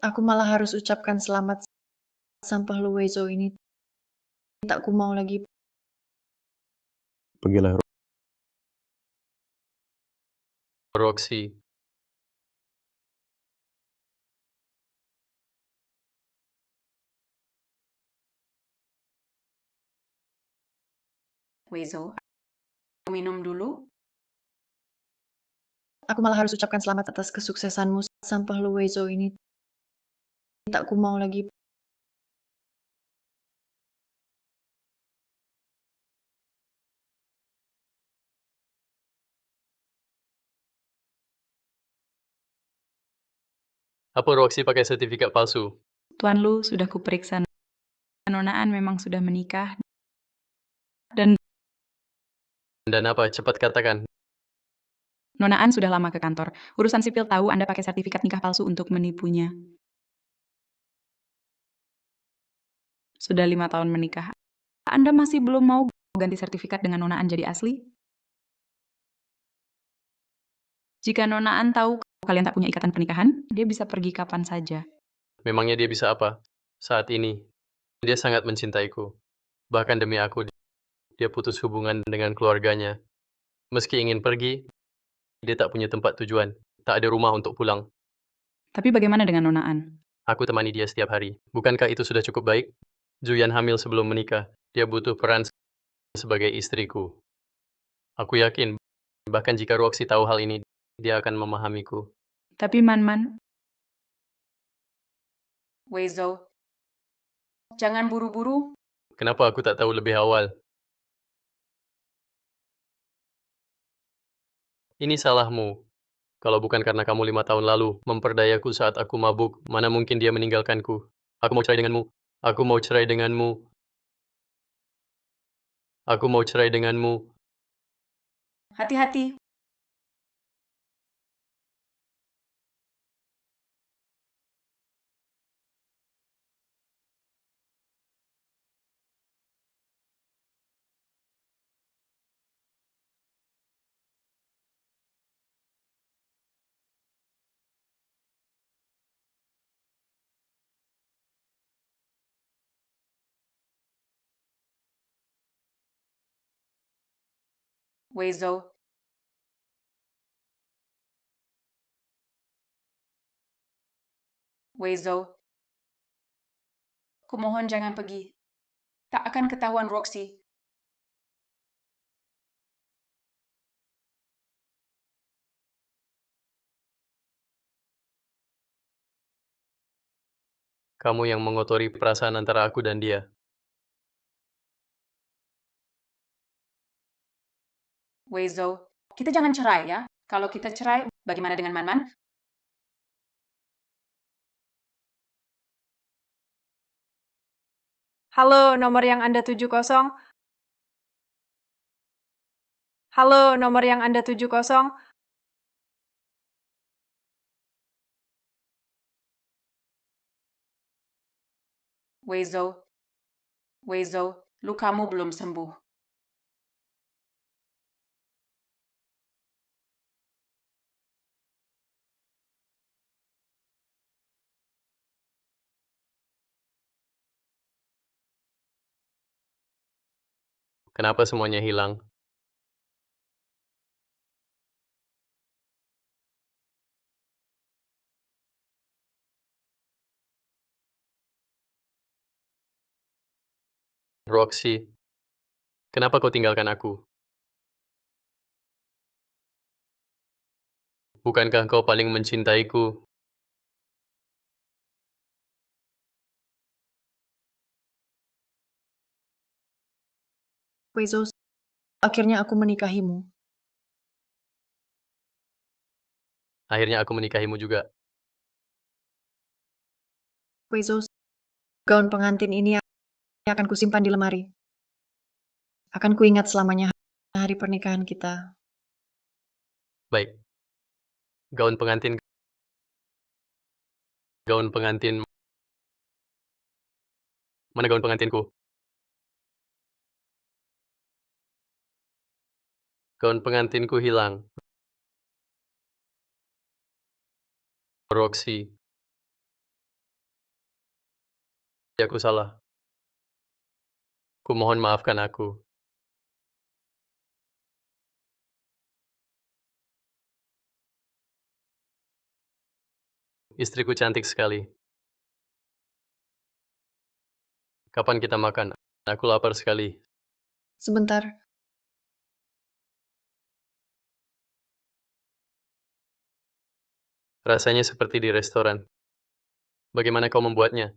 Aku malah harus ucapkan selamat sampah Luwezo ini. Tak ku mau lagi. Pergilah, Roxy. Weizo, minum dulu. Aku malah harus ucapkan selamat atas kesuksesanmu sampah Luwezo ini. Tak ku mau lagi. Apa Roxy pakai sertifikat palsu? Tuan Lu, sudah kuperiksa. Nonaan memang sudah menikah. Dan Dan apa? Cepat katakan. Nonaan sudah lama ke kantor. Urusan sipil tahu Anda pakai sertifikat nikah palsu untuk menipunya. Sudah 5 tahun menikah. Anda masih belum mau ganti sertifikat dengan Nonaan jadi asli? Jika Nonaan tahu kalian tak punya ikatan pernikahan, dia bisa pergi kapan saja. Memangnya dia bisa apa? Saat ini, dia sangat mencintaiku. Bahkan demi aku, dia putus hubungan dengan keluarganya. Meski ingin pergi, dia tak punya tempat tujuan. Tak ada rumah untuk pulang. Tapi bagaimana dengan Nonaan? Aku temani dia setiap hari. Bukankah itu sudah cukup baik? Juyan hamil sebelum menikah. Dia butuh peran sebagai istriku. Aku yakin, bahkan jika Roxy tahu hal ini, dia akan memahamiku. Tapi Man-Man, Weizo, jangan buru-buru. Kenapa aku tak tahu lebih awal? Ini salahmu. Kalau bukan karena kamu 5 tahun lalu memperdayaku saat aku mabuk, mana mungkin dia meninggalkanku. Aku mau cerai denganmu. Aku mau cerai denganmu. Aku mau cerai denganmu. Hati-hati. Weizo. Weizo. Kumohon jangan pergi. Tak akan ketahuan Roxy. Kamu yang mengotori perasaan antara aku dan dia. Weizo, kita jangan cerai ya. Kalau kita cerai, bagaimana dengan Man-Man? Halo, nomor yang Anda 70. Halo, nomor yang Anda 70. Weizo. Weizo, lukamu belum sembuh. Kenapa semuanya hilang? Roxy, kenapa kau tinggalkan aku? Bukankah kau paling mencintaiku? Wezo, akhirnya aku menikahimu. Akhirnya aku menikahimu juga. Luwezo, gaun pengantin ini akan kusimpan di lemari. Akan kuingat selamanya hari pernikahan kita. Baik. Gaun pengantin, gaun pengantin. Mana gaun pengantinku? Gaun pengantinku hilang. Roxy. Aku salah. Kumohon maafkan aku. Istriku cantik sekali. Kapan kita makan? Aku lapar sekali. Sebentar, Rasanya seperti di restoran. Bagaimana kau membuatnya?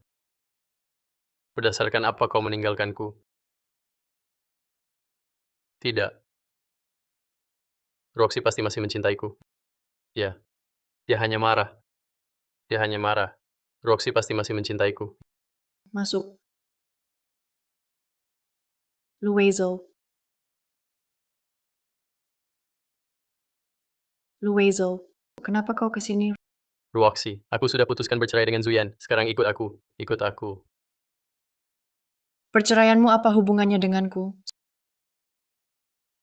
Berdasarkan apa kau meninggalkanku? Tidak. Roxy pasti masih mencintaiku. Ya, dia hanya marah. Dia hanya marah. Roxy pasti masih mencintaiku. masuk. Luwezo. Luwezo, kenapa kau kesini? Roxy, aku sudah putuskan bercerai dengan Zuyan. Sekarang ikut aku. Ikut aku. Perceraianmu apa hubungannya denganku?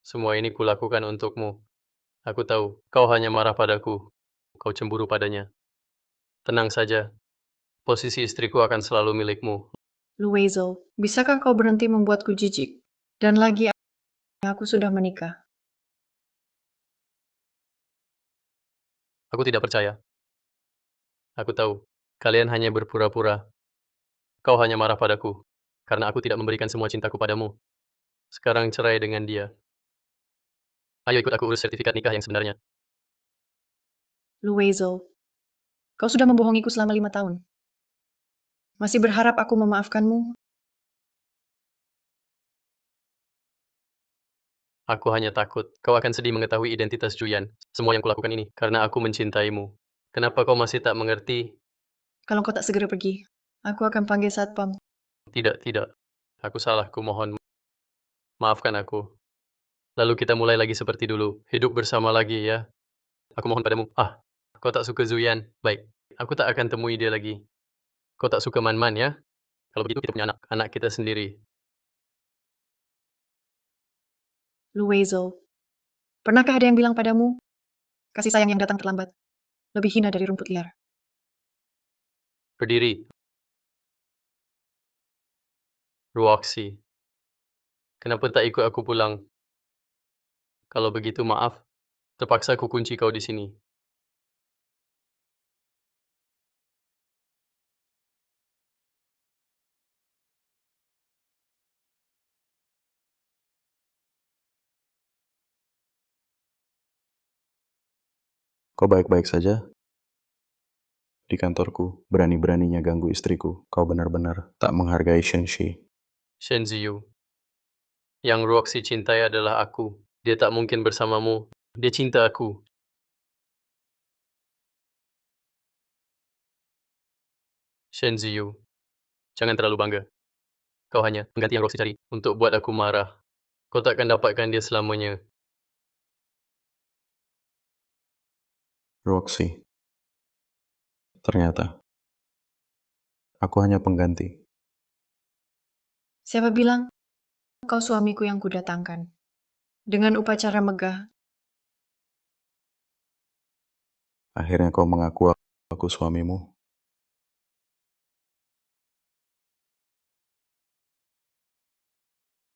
Semua ini kulakukan untukmu. Aku tahu, kau hanya marah padaku. Kau cemburu padanya. Tenang saja. Posisi istriku akan selalu milikmu. Luwezo, bisakah kau berhenti membuatku jijik? Dan lagi, aku sudah menikah. Aku tidak percaya. Aku tahu, kalian hanya berpura-pura. Kau hanya marah padaku, karena aku tidak memberikan semua cintaku padamu. Sekarang cerai dengan dia. Ayo ikut aku urus sertifikat nikah yang sebenarnya. Luwezo, kau sudah membohongiku selama 5 tahun. Masih berharap aku memaafkanmu? Aku hanya takut, kau akan sedih mengetahui identitas Juyan. Semua yang kulakukan ini, karena aku mencintaimu. Kenapa kau masih tak mengerti? Kalau kau tak segera pergi, aku akan panggil satpam. Tidak, tidak. Aku salah, kumohon. Maafkan aku. Lalu kita mulai lagi seperti dulu. Hidup bersama lagi ya. Aku mohon padamu. Kau tak suka Zuyan? Baik. Aku tak akan temui dia lagi. Kau tak suka Man-Man ya? Kalau begitu kita punya anak. Anak kita sendiri. Luwezo, pernahkah ada yang bilang padamu, kasih sayang yang datang terlambat, lebih hina dari rumput liar? Berdiri. Roxy. Kenapa tak ikut aku pulang? Kalau begitu maaf. Terpaksa ku kunci kau di sini. Kau baik-baik saja? Di kantorku, berani-beraninya ganggu istriku. Kau benar-benar tak menghargai Shenxi. Shen Ziyu. Yang Roxy cintai adalah aku. Dia tak mungkin bersamamu. Dia cinta aku. Shen Ziyu. Jangan terlalu bangga. Kau hanya mengganti yang Roxy cari untuk buat aku marah. Kau takkan dapatkan dia selamanya. Roxy. Ternyata, aku hanya pengganti. Siapa bilang kau suamiku yang kudatangkan? Dengan upacara megah, Akhirnya kau mengaku aku suamimu.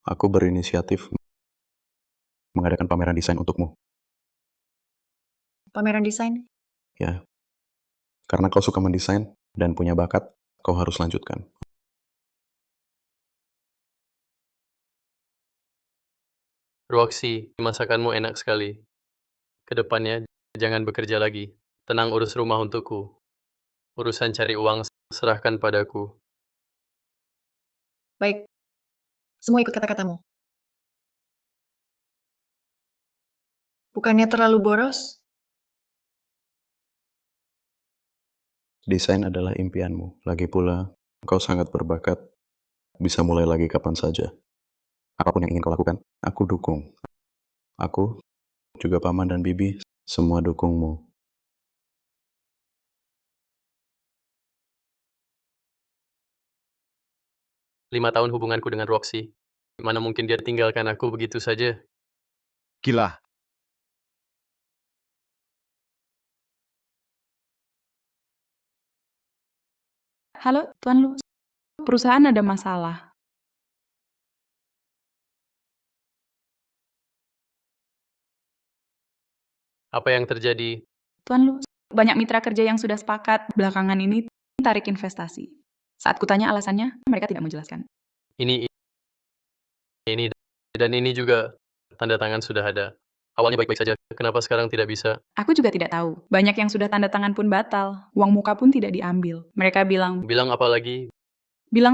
Aku berinisiatif mengadakan pameran desain untukmu. pameran desain, Ya, karena kau suka mendesain dan punya bakat, kau harus lanjutkan. Roxy, masakanmu enak sekali. Kedepannya, jangan bekerja lagi. Tenang urus rumah untukku. Urusan cari uang, serahkan padaku. baik, semua ikut kata-katamu. Bukannya terlalu boros? Desain adalah impianmu. Lagi pula, kau sangat berbakat. Bisa mulai lagi kapan saja. Apapun yang ingin kau lakukan, aku dukung. Aku, juga Paman dan Bibi, semua dukungmu. Lima tahun hubunganku dengan Roxy. Mana mungkin dia tinggalkan aku begitu saja? Gila. Halo, Tuan Lu. Perusahaan ada masalah. Apa yang terjadi? Tuan Lu, banyak mitra kerja yang sudah sepakat belakangan ini tarik investasi. Saat kutanya alasannya, mereka tidak menjelaskan. Ini, dan ini juga tanda tangan sudah ada. Awalnya baik-baik saja, kenapa sekarang tidak bisa? Aku juga tidak tahu. Banyak yang sudah tanda tangan pun batal. Uang muka pun tidak diambil. Mereka bilang Bilang apa lagi?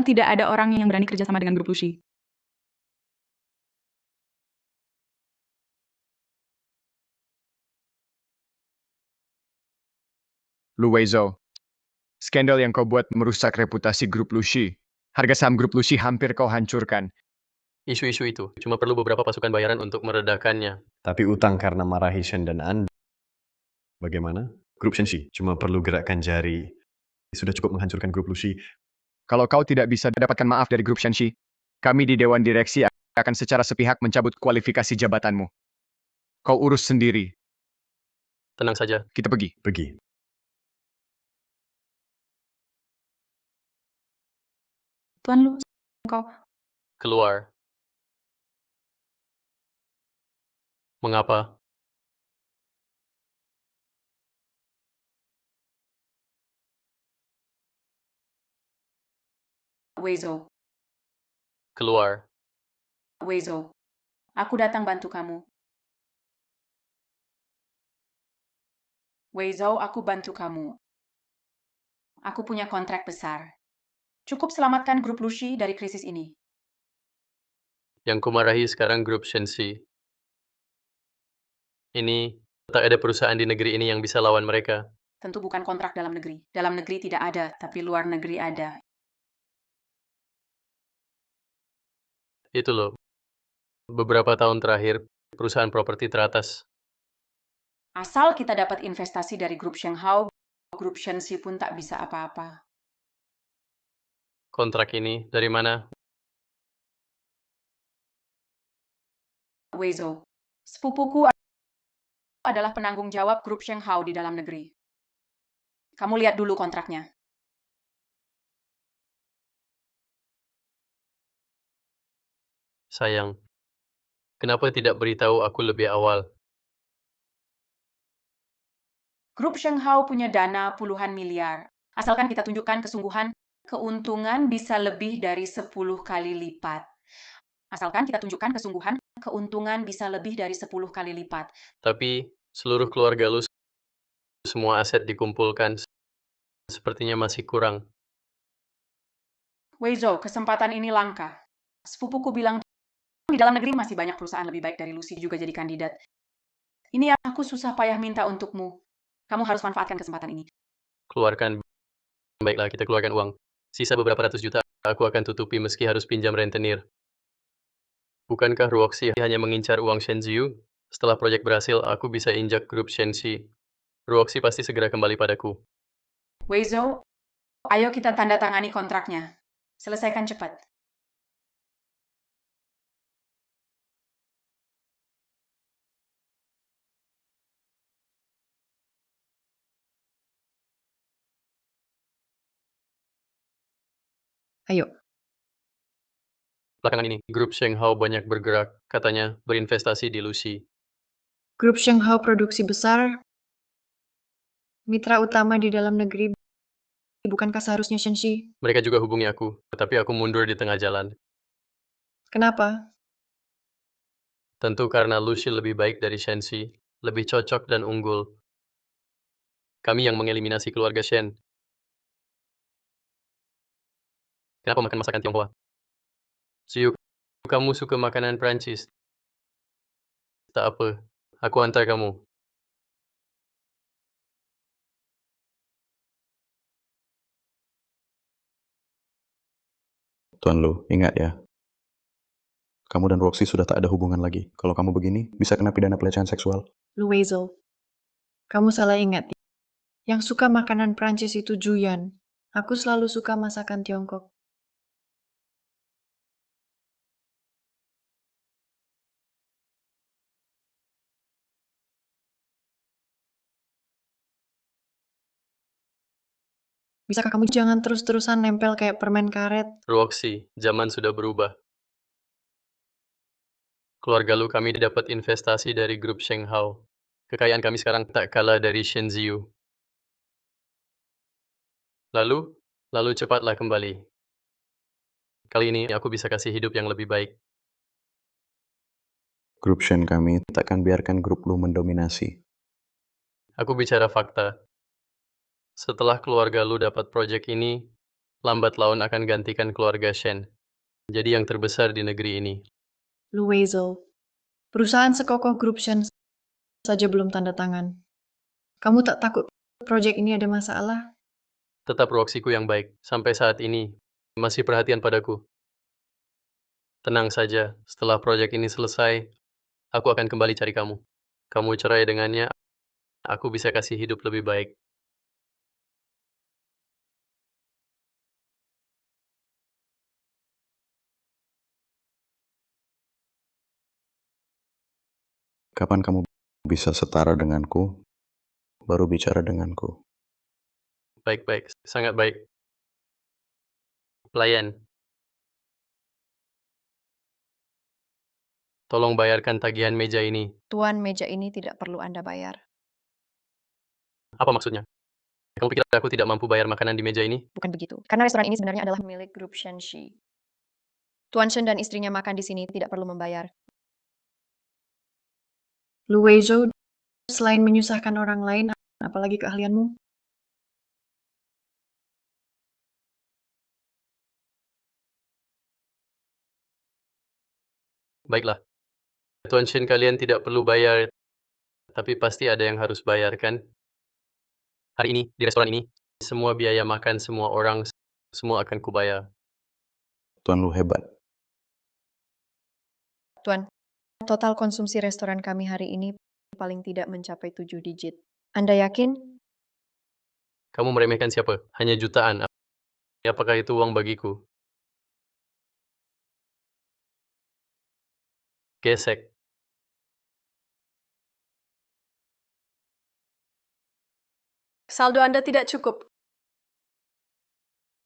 tidak ada orang yang berani kerja sama dengan grup Lucy. Lu Weizo, skandal yang kau buat merusak reputasi grup Lucy. Harga saham grup Lucy hampir kau hancurkan. Isu-isu itu cuma perlu beberapa pasukan bayaran untuk meredakannya. Tapi utang karena marahi Shen dan Anda. Bagaimana? Grup Shenxi cuma perlu gerakkan jari. Sudah cukup menghancurkan grup Lucy. Kalau kau tidak bisa dapatkan maaf dari grup Shenxi, kami di Dewan Direksi akan secara sepihak mencabut kualifikasi jabatanmu. Kau urus sendiri. Tenang saja. Kita pergi. Pergi. Tuan Lu, kau Keluar. Mengapa? Weizo, Keluar. Weizo, aku datang bantu kamu. Weizo, aku bantu kamu. Aku punya kontrak besar. Cukup selamatkan grup Lucy dari krisis ini. Yang kumarahi sekarang grup Shenxi. Ini, tak ada perusahaan di negeri ini yang bisa lawan mereka. Tentu bukan kontrak dalam negeri. Dalam negeri tidak ada, tapi luar negeri ada. Itu loh. Beberapa tahun terakhir, perusahaan properti teratas. Asal kita dapat investasi dari grup Shenghao, grup Shenxi pun tak bisa apa-apa. Kontrak ini dari mana? Weizo, sepupuku adalah penanggung jawab grup Shenghao di dalam negeri. Kamu lihat dulu kontraknya. Sayang. Kenapa tidak beritahu aku lebih awal? Grup Shenghao punya dana puluhan miliar. Asalkan kita tunjukkan kesungguhan, keuntungan bisa lebih dari 10 kali lipat. Asalkan kita tunjukkan kesungguhan, keuntungan bisa lebih dari 10 kali lipat. Tapi, seluruh keluarga lu, semua aset dikumpulkan, sepertinya masih kurang. Weizo, kesempatan ini langka. Sepupuku bilang, di dalam negeri masih banyak perusahaan lebih baik dari Lucy juga jadi kandidat. Ini yang aku susah payah minta untukmu. Kamu harus manfaatkan kesempatan ini. Keluarkan. Baiklah, kita keluarkan uang. Sisa beberapa ratus juta, aku akan tutupi meski harus pinjam rentenir. Bukankah Roxy hanya mengincar uang Shenzhiu? Setelah proyek berhasil, aku bisa injak grup Shenxi. Roxy pasti segera kembali padaku. Weizo, ayo kita tanda tangani kontraknya. Selesaikan cepat. Ayo. Belakangan ini, grup Shenghao banyak bergerak, katanya berinvestasi di Lucy. Grup Shenghao produksi besar, mitra utama di dalam negeri, bukankah seharusnya Shenxi? Mereka juga hubungi aku, tetapi aku mundur di tengah jalan. Kenapa? Tentu karena Lucy lebih baik dari Shenxi, lebih cocok dan unggul. Kami yang mengeliminasi keluarga Shen. Kenapa makan masakan Tionghoa? Ziyu, kamu suka makanan Prancis? Tak apa, aku antar kamu. Tuan Lu, ingat ya. Kamu dan Roxy sudah tak ada hubungan lagi. Kalau kamu begini, bisa kena pidana pelecehan seksual. Luwezo, kamu salah ingat. Yang suka makanan Prancis itu Juyan. Aku selalu suka masakan Tiongkok. Bisakah kamu jangan terus-terusan nempel kayak permen karet? Roxy, zaman sudah berubah. Keluarga lu kami dapat investasi dari grup Shenghao. Kekayaan kami sekarang tak kalah dari Shenzhou. Lalu cepatlah kembali. Kali ini aku bisa kasih hidup yang lebih baik. Grup Shen kami takkan biarkan grup Lu mendominasi. Aku bicara fakta. Setelah keluarga lu dapat proyek ini, lambat laun akan gantikan keluarga Shen. Jadi yang terbesar di negeri ini. Luwezo, perusahaan sekokoh grup Shen saja belum tanda tangan. Kamu tak takut proyek ini ada masalah? Tetap Roxy-ku yang baik. Sampai saat ini, masih perhatian padaku. Tenang saja, setelah proyek ini selesai, aku akan kembali cari kamu. Kamu cerai dengannya, aku bisa kasih hidup lebih baik. Kapan kamu bisa setara denganku, baru bicara denganku. Baik-baik, sangat baik. Pelayan, tolong bayarkan tagihan meja ini. Tuan, meja ini tidak perlu Anda bayar. Apa maksudnya? Kamu pikir aku tidak mampu bayar makanan di meja ini? Bukan begitu. Karena restoran ini sebenarnya adalah milik grup Shenxi. Tuan Shen dan istrinya makan di sini tidak perlu membayar. Luwezo, selain menyusahkan orang lain, apalagi keahlianmu? Baiklah. Tuan Shin, kalian tidak perlu bayar, tapi pasti ada yang harus bayarkan. Hari ini, di restoran ini, semua biaya makan semua orang, semua akan kubayar. Tuan Lu hebat. Tuan, total konsumsi restoran kami hari ini paling tidak mencapai 7 digit. Anda yakin? Kamu meremehkan siapa? Hanya jutaan. Apakah itu uang bagiku? Gesek. Saldo Anda tidak cukup.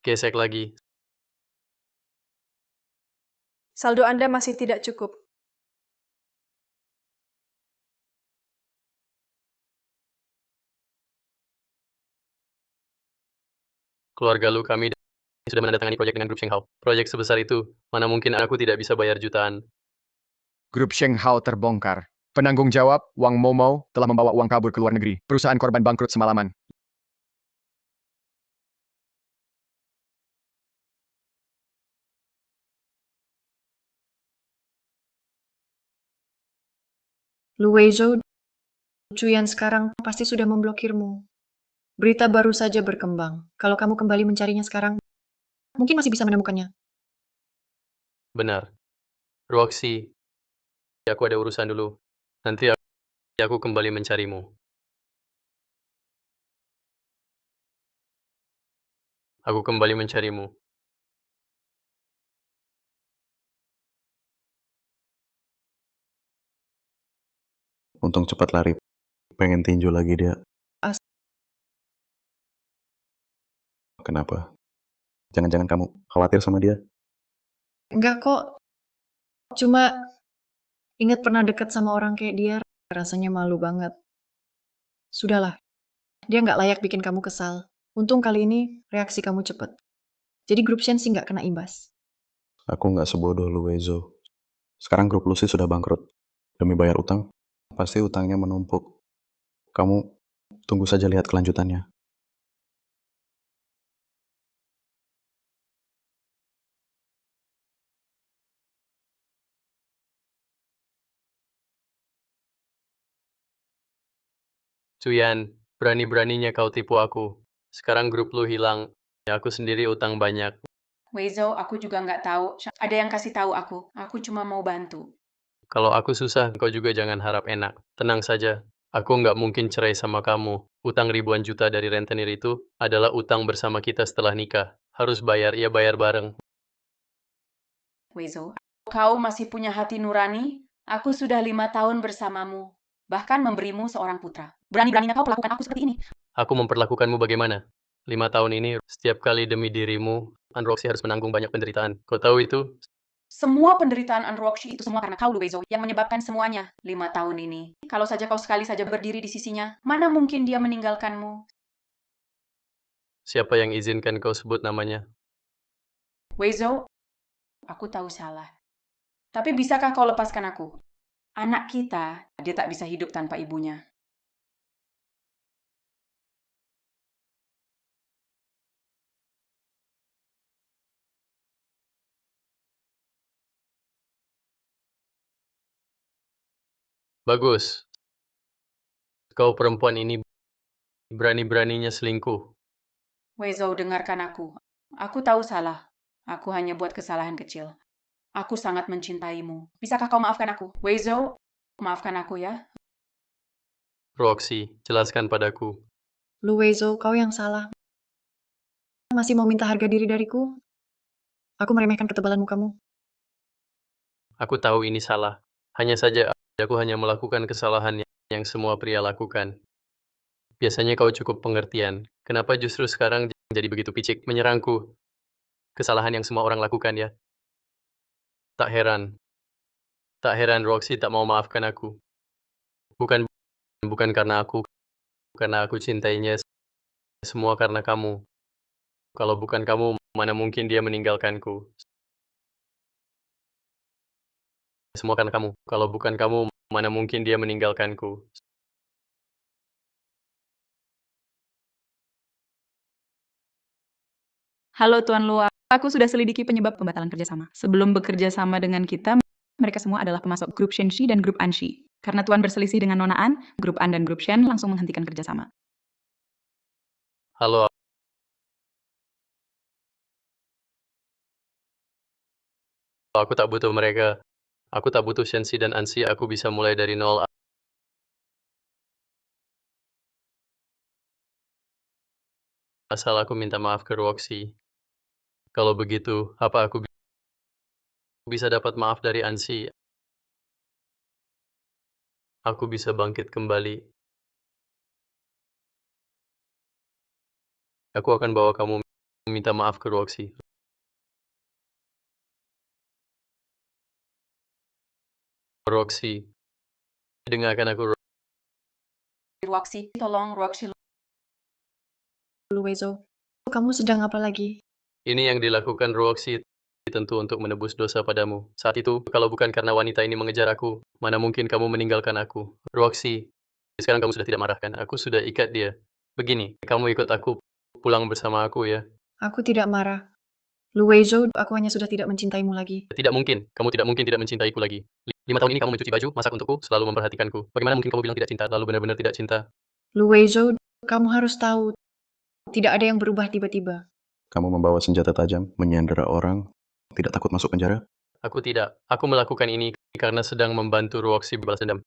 Gesek lagi. Saldo Anda masih tidak cukup. Keluarga lu kami sudah menandatangani proyek dengan grup Shenghao. Proyek sebesar itu, mana mungkin aku tidak bisa bayar jutaan. Grup Shenghao terbongkar. Penanggung jawab, Wang Momo, telah membawa uang kabur ke luar negeri. Perusahaan korban bangkrut semalaman. Luwezo, Juyan sekarang pasti sudah memblokirmu. Berita baru saja berkembang. Kalau kamu kembali mencarinya sekarang, mungkin masih bisa menemukannya. Benar. Roxy, aku ada urusan dulu. Nanti aku kembali mencarimu. Aku kembali mencarimu. Untung cepat lari. Pengen tinju lagi dia. Kenapa? Jangan-jangan kamu khawatir sama dia? Enggak kok. Cuma ingat pernah deket sama orang kayak dia, rasanya malu banget. Sudahlah, dia nggak layak bikin kamu kesal. Untung kali ini reaksi kamu cepet. Jadi grup Shenxi nggak kena imbas. Aku nggak sebodoh Luwezo. Sekarang grup Lucy sudah bangkrut. Demi bayar utang, pasti utangnya menumpuk. Kamu tunggu saja lihat kelanjutannya. Cuyan, berani-beraninya kau tipu aku. Sekarang grup lu hilang, ya aku sendiri utang banyak. Weizo, aku juga nggak tahu. Ada yang kasih tahu aku. Aku cuma mau bantu. Kalau aku susah, kau juga jangan harap enak. Tenang saja. Aku nggak mungkin cerai sama kamu. Utang ribuan juta dari rentenir itu adalah utang bersama kita setelah nikah. Harus bayar, ya bayar bareng. Weizo, kau masih punya hati nurani? Aku sudah 5 tahun bersamamu. Bahkan memberimu seorang putra. Berani-beraninya kau perlakukan aku seperti ini. Aku memperlakukanmu bagaimana? 5 tahun ini, setiap kali demi dirimu, Roxy harus menanggung banyak penderitaan. Kau tahu itu? Semua penderitaan Anroxy itu semua karena kau, Luwezo, yang menyebabkan semuanya. 5 tahun ini. Kalau saja kau sekali saja berdiri di sisinya, mana mungkin dia meninggalkanmu? Siapa yang izinkan kau sebut namanya? Weizo, aku tahu salah. Tapi bisakah kau lepaskan aku? Anak kita, dia tak bisa hidup tanpa ibunya. Bagus. Kau perempuan ini berani-beraninya selingkuh. Weizo, dengarkan aku. Aku tahu salah. Aku hanya buat kesalahan kecil. Aku sangat mencintaimu. Bisakah kau maafkan aku? Weizo, maafkan aku ya. Roxy, jelaskan padaku. Luwezo, kau yang salah. Masih mau minta harga diri dariku? Aku meremehkan ketebalanmu kamu. Aku tahu ini salah. Hanya saja, aku hanya melakukan kesalahan yang semua pria lakukan. Biasanya kau cukup pengertian. Kenapa justru sekarang jadi begitu picik menyerangku? Kesalahan yang semua orang lakukan ya. Tak heran. Tak heran Roxy tak mau maafkan aku. Bukan karena aku cintainya, semua karena kamu. Kalau bukan kamu, mana mungkin dia meninggalkanku. Semua karena kamu. Kalau bukan kamu, mana mungkin dia meninggalkanku. Halo Tuan Luar, aku sudah selidiki penyebab pembatalan kerjasama. Sebelum bekerja sama dengan kita, mereka semua adalah pemasok grup Shenxi dan grup Anxi. Karena Tuan berselisih dengan Nona An, grup An dan grup Shen langsung menghentikan kerjasama. Halo, aku tak butuh mereka. Aku tak butuh Shenxi dan Anxi, aku bisa mulai dari nol. Asal aku minta maaf ke Roxy. Kalau begitu, apa aku bisa dapat maaf dari Anxi? Aku bisa bangkit kembali. Aku akan bawa kamu minta maaf ke Roxy. Roxy, dengarkan aku. Roxy, tolong Roxy. Luwezo, kamu sedang apa lagi? Ini yang dilakukan Roxy tentu untuk menebus dosa padamu. Saat itu, kalau bukan karena wanita ini mengejar aku, mana mungkin kamu meninggalkan aku. Roxy, sekarang kamu sudah tidak marah kan? Aku sudah ikat dia. Begini, kamu ikut aku pulang bersama aku ya. Aku tidak marah. Luwezo, aku hanya sudah tidak mencintaimu lagi. Tidak mungkin, kamu tidak mungkin tidak mencintaiku lagi. 5 tahun ini kamu mencuci baju, masak untukku, selalu memperhatikanku. Bagaimana mungkin kamu bilang tidak cinta, lalu benar-benar tidak cinta? Luwezo, kamu harus tahu, tidak ada yang berubah tiba-tiba. Kamu membawa senjata tajam, menyandera orang, tidak takut masuk penjara? Aku tidak. Aku melakukan ini karena sedang membantu Roxy balas dendam.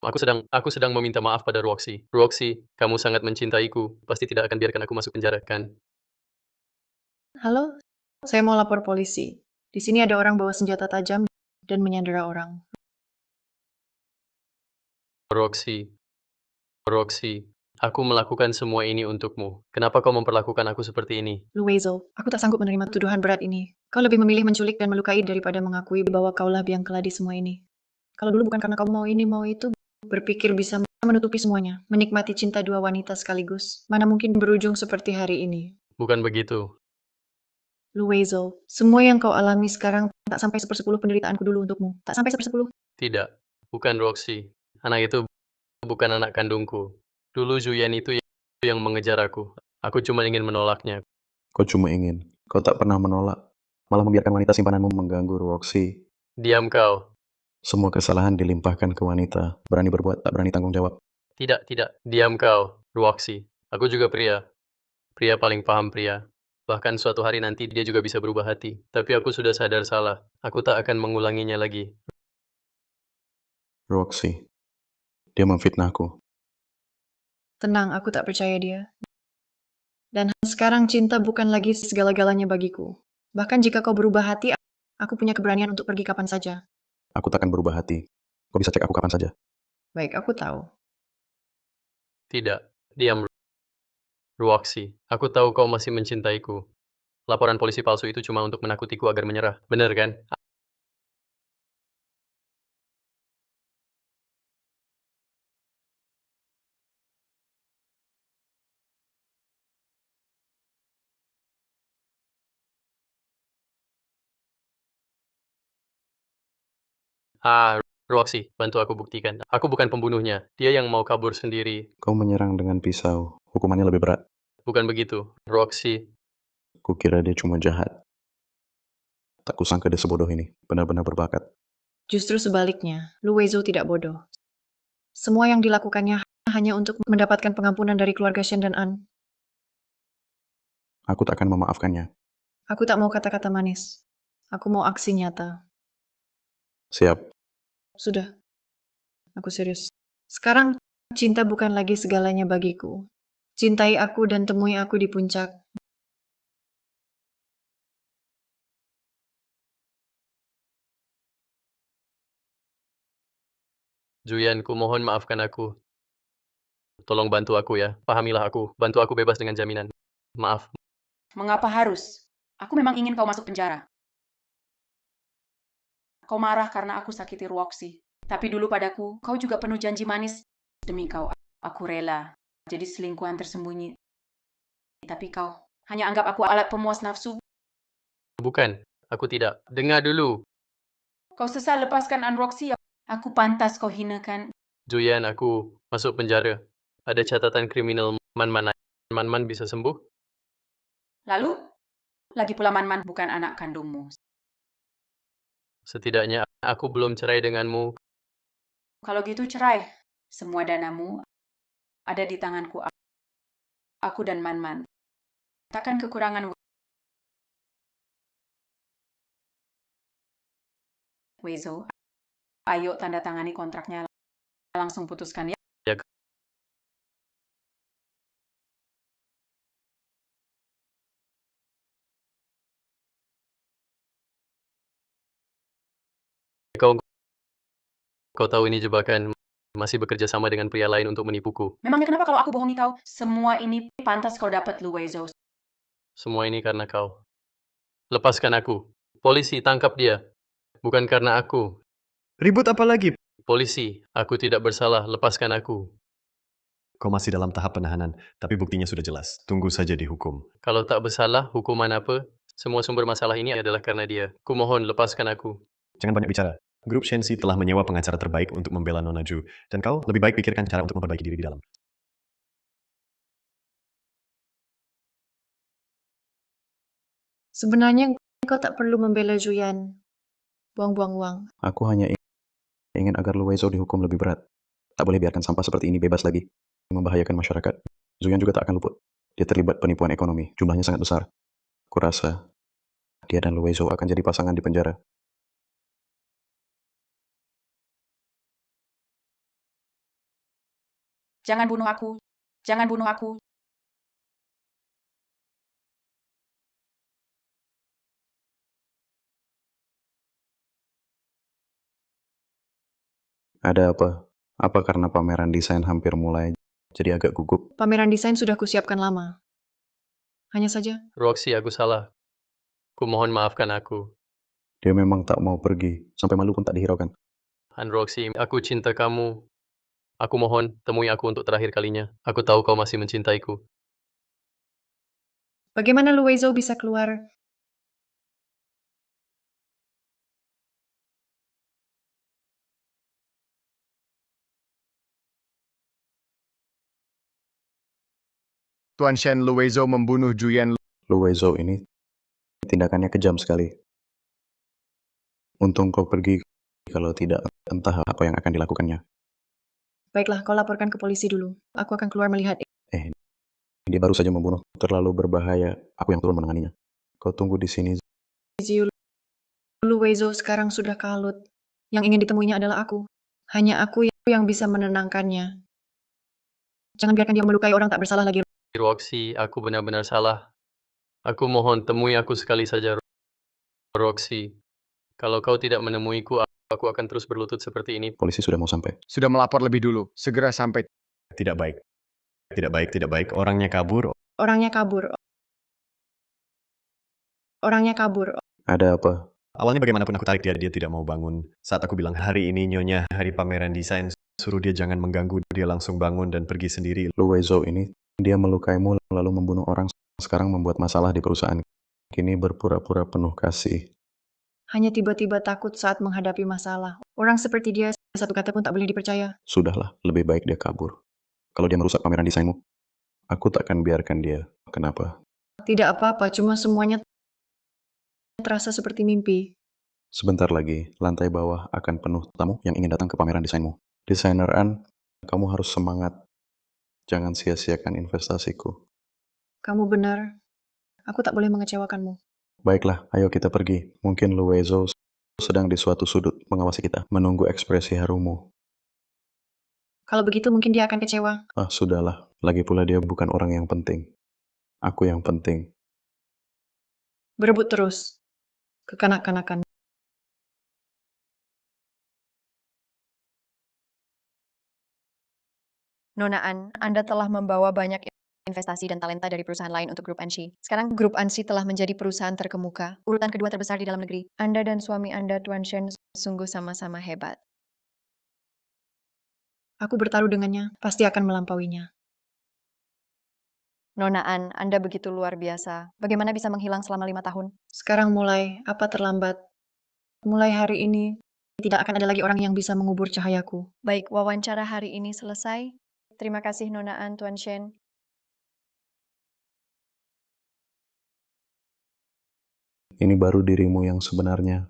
Aku sedang meminta maaf pada Roxy. Roxy, kamu sangat mencintaiku. Pasti tidak akan biarkan aku masuk penjara, kan? Halo, saya mau lapor polisi. Di sini ada orang bawa senjata tajam dan menyandera orang. Roxy, aku melakukan semua ini untukmu. Kenapa kau memperlakukan aku seperti ini? Luwezo, aku tak sanggup menerima tuduhan berat ini. Kau lebih memilih menculik dan melukai daripada mengakui bahwa kaulah biang keladi semua ini. Kalau dulu bukan karena kamu mau ini, mau itu, berpikir bisa menutupi semuanya, menikmati cinta dua wanita sekaligus. Mana mungkin berujung seperti hari ini. Bukan begitu. Luwezo, semua yang kau alami sekarang tak sampai 1/10 penderitaanku dulu untukmu. Tak sampai 1/10. Tidak, bukan Roxy. Anak itu bukan anak kandungku. Dulu Juyan itu yang mengejar aku. Aku cuma ingin menolaknya. Kau cuma ingin. Kau tak pernah menolak. Malah membiarkan wanita simpananmu mengganggu Roxy. Diam kau. Semua kesalahan dilimpahkan ke wanita. Berani berbuat, tak berani tanggung jawab. Tidak. Diam kau, Roxy. Aku juga pria. Pria paling paham pria. Bahkan suatu hari nanti dia juga bisa berubah hati. Tapi aku sudah sadar salah. Aku tak akan mengulanginya lagi. Roxy, dia memfitnahku. Tenang, aku tak percaya dia. Dan sekarang cinta bukan lagi segala-galanya bagiku. Bahkan jika kau berubah hati, aku punya keberanian untuk pergi kapan saja. Aku takkan berubah hati. Kau bisa cek aku kapan saja. Baik, aku tahu. Tidak. Diam, Roxy. Aku tahu kau masih mencintaiku. Laporan polisi palsu itu cuma untuk menakutiku agar menyerah. Benar kan? Roxy, bantu aku buktikan. Aku bukan pembunuhnya. Dia yang mau kabur sendiri. Kau menyerang dengan pisau. Hukumannya lebih berat. Bukan begitu. Roxy, Kukira dia cuma jahat. Tak kusangka dia sebodoh ini. Benar-benar berbakat. Justru sebaliknya, Luwezo tidak bodoh. Semua yang dilakukannya hanya untuk mendapatkan pengampunan dari keluarga Shen dan An. Aku tak akan memaafkannya. Aku tak mau kata-kata manis. Aku mau aksi nyata. Siap. Sudah. Aku serius. Sekarang, cinta bukan lagi segalanya bagiku. Cintai aku dan temui aku di puncak. Juyan, ku mohon maafkan aku. Tolong bantu aku ya. Pahamilah aku. Bantu aku bebas dengan jaminan. Maaf. Mengapa harus? Aku memang ingin kau masuk penjara. Kau marah karena aku sakiti Roxy. Tapi dulu padaku, kau juga penuh janji manis. Demi kau, aku rela jadi selingkuhan tersembunyi. Tapi kau hanya anggap aku alat pemuas nafsu. Bukan. Aku tidak. Dengar dulu. Kau sesal lepaskan Roxy. Aku pantas kau hinakan. Juyan, aku masuk penjara. Ada catatan kriminal Man-Man. Man-Man bisa sembuh? Lalu, lagi pula Man-Man bukan anak kandungmu. Setidaknya aku belum cerai denganmu. Kalau gitu cerai. Semua danamu ada di tanganku. Aku dan Man-Man. Takkan kekurangan Wezo. Ayo tanda tangani kontraknya. Langsung putuskan ya. Ya, kau tahu ini jebakan. Masih bekerja sama dengan pria lain untuk menipuku. Memangnya kenapa kalau aku bohongi kau? Semua ini pantas kau dapat, Luwezo. Semua ini karena kau. Lepaskan aku. Polisi, tangkap dia. Bukan karena aku. Ribut apa lagi? Polisi, aku tidak bersalah. Lepaskan aku. Kau masih dalam tahap penahanan, tapi buktinya sudah jelas. Tunggu saja dihukum. Kalau tak bersalah, hukuman apa? Semua sumber masalah ini adalah karena dia. Kumohon, lepaskan aku. Jangan banyak bicara. Grup Shensi telah menyewa pengacara terbaik untuk membela Nona Ju, dan kau lebih baik pikirkan cara untuk memperbaiki diri di dalam. Sebenarnya kau tak perlu membela Juyan. Buang-buang uang. Aku hanya ingin agar Luwezo dihukum lebih berat. Tak boleh biarkan sampah seperti ini bebas lagi. Membahayakan masyarakat. Zuyan juga tak akan luput. Dia terlibat penipuan ekonomi. Jumlahnya sangat besar. Kurasa dia dan Luwezo akan jadi pasangan di penjara. Jangan bunuh aku. Jangan bunuh aku. Ada apa? Apa karena pameran desain hampir mulai jadi agak gugup? Pameran desain sudah kusiapkan lama. Hanya saja, Roxy, aku salah. Kumohon maafkan aku. Dia memang tak mau pergi. Sampai malu pun tak dihiraukan. Han Roxy, aku cinta kamu. Aku mohon, temui aku untuk terakhir kalinya. Aku tahu kau masih mencintaiku. bagaimana Luwezo bisa keluar? Tuan Shen Luwezo membunuh Juyan. Luwezo ini tindakannya kejam sekali. Untung kau pergi. Kalau tidak, entah apa yang akan dilakukannya. Baiklah, kau laporkan ke polisi dulu. Aku akan keluar melihat. Dia baru saja membunuh. Terlalu berbahaya. Aku yang turun menanganinya. Kau tunggu di sini. Ziu Luwezo sekarang sudah kalut. Yang ingin ditemuinya adalah aku. Hanya aku yang bisa menenangkannya. Jangan biarkan dia melukai orang tak bersalah lagi. Roxy, aku benar-benar salah. Aku mohon temui aku sekali saja, Roxy. Kalau kau tidak menemuiku, aku akan terus berlutut seperti ini. Polisi sudah mau sampai. Sudah melapor lebih dulu. Segera sampai. Tidak baik. Tidak baik, tidak baik. Orangnya kabur. Orangnya kabur. Orangnya kabur. Ada apa? Awalnya bagaimanapun aku tarik dia tidak mau bangun. Saat aku bilang hari ini Nyonya hari pameran desain, suruh dia jangan mengganggu, dia langsung bangun dan pergi sendiri. Luwezo ini, dia melukaimu lalu membunuh orang. Sekarang membuat masalah di perusahaan. Kini berpura-pura penuh kasih. Hanya tiba-tiba takut saat menghadapi masalah. Orang seperti dia, satu kata pun tak boleh dipercaya. Sudahlah, lebih baik dia kabur. Kalau dia merusak pameran desainmu, aku takkan biarkan dia. Kenapa? Tidak apa-apa, cuma semuanya terasa seperti mimpi. Sebentar lagi, lantai bawah akan penuh tamu yang ingin datang ke pameran desainmu. Desainer An, kamu harus semangat. Jangan sia-siakan investasiku. Kamu benar. Aku tak boleh mengecewakanmu. Baiklah, ayo kita pergi. Mungkin Luwezo sedang di suatu sudut mengawasi kita, menunggu ekspresi harumu. Kalau begitu mungkin dia akan kecewa. Ah, sudahlah. Lagi pula dia bukan orang yang penting. Aku yang penting. Berebut terus. Kekanak-kanakan. Nona An, Anda telah membawa banyak investasi dan talenta dari perusahaan lain untuk grup Anshi. Sekarang grup Anshi telah menjadi perusahaan terkemuka, urutan kedua terbesar di dalam negeri. Anda dan suami Anda, Tuan Shen, sungguh sama-sama hebat. Aku bertaruh dengannya, pasti akan melampauinya. Nona An, Anda begitu luar biasa. Bagaimana bisa menghilang selama 5 tahun? Sekarang mulai, apa terlambat? Mulai hari ini, tidak akan ada lagi orang yang bisa mengubur cahayaku. Baik, wawancara hari ini selesai. Terima kasih Nona An, Tuan Shen. Ini baru dirimu yang sebenarnya.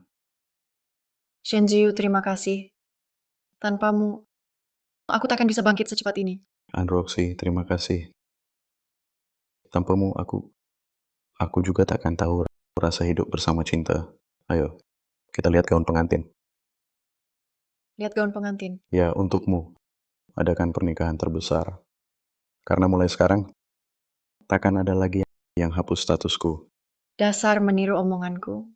Shenjiu, terima kasih. Tanpamu, aku takkan bisa bangkit secepat ini. Roxy, terima kasih. Tanpamu, aku juga takkan tahu rasa hidup bersama cinta. Ayo, kita lihat gaun pengantin. Lihat gaun pengantin. Ya, untukmu, adakan pernikahan terbesar. Karena mulai sekarang, takkan ada lagi yang hapus statusku. Dasar meniru omonganku.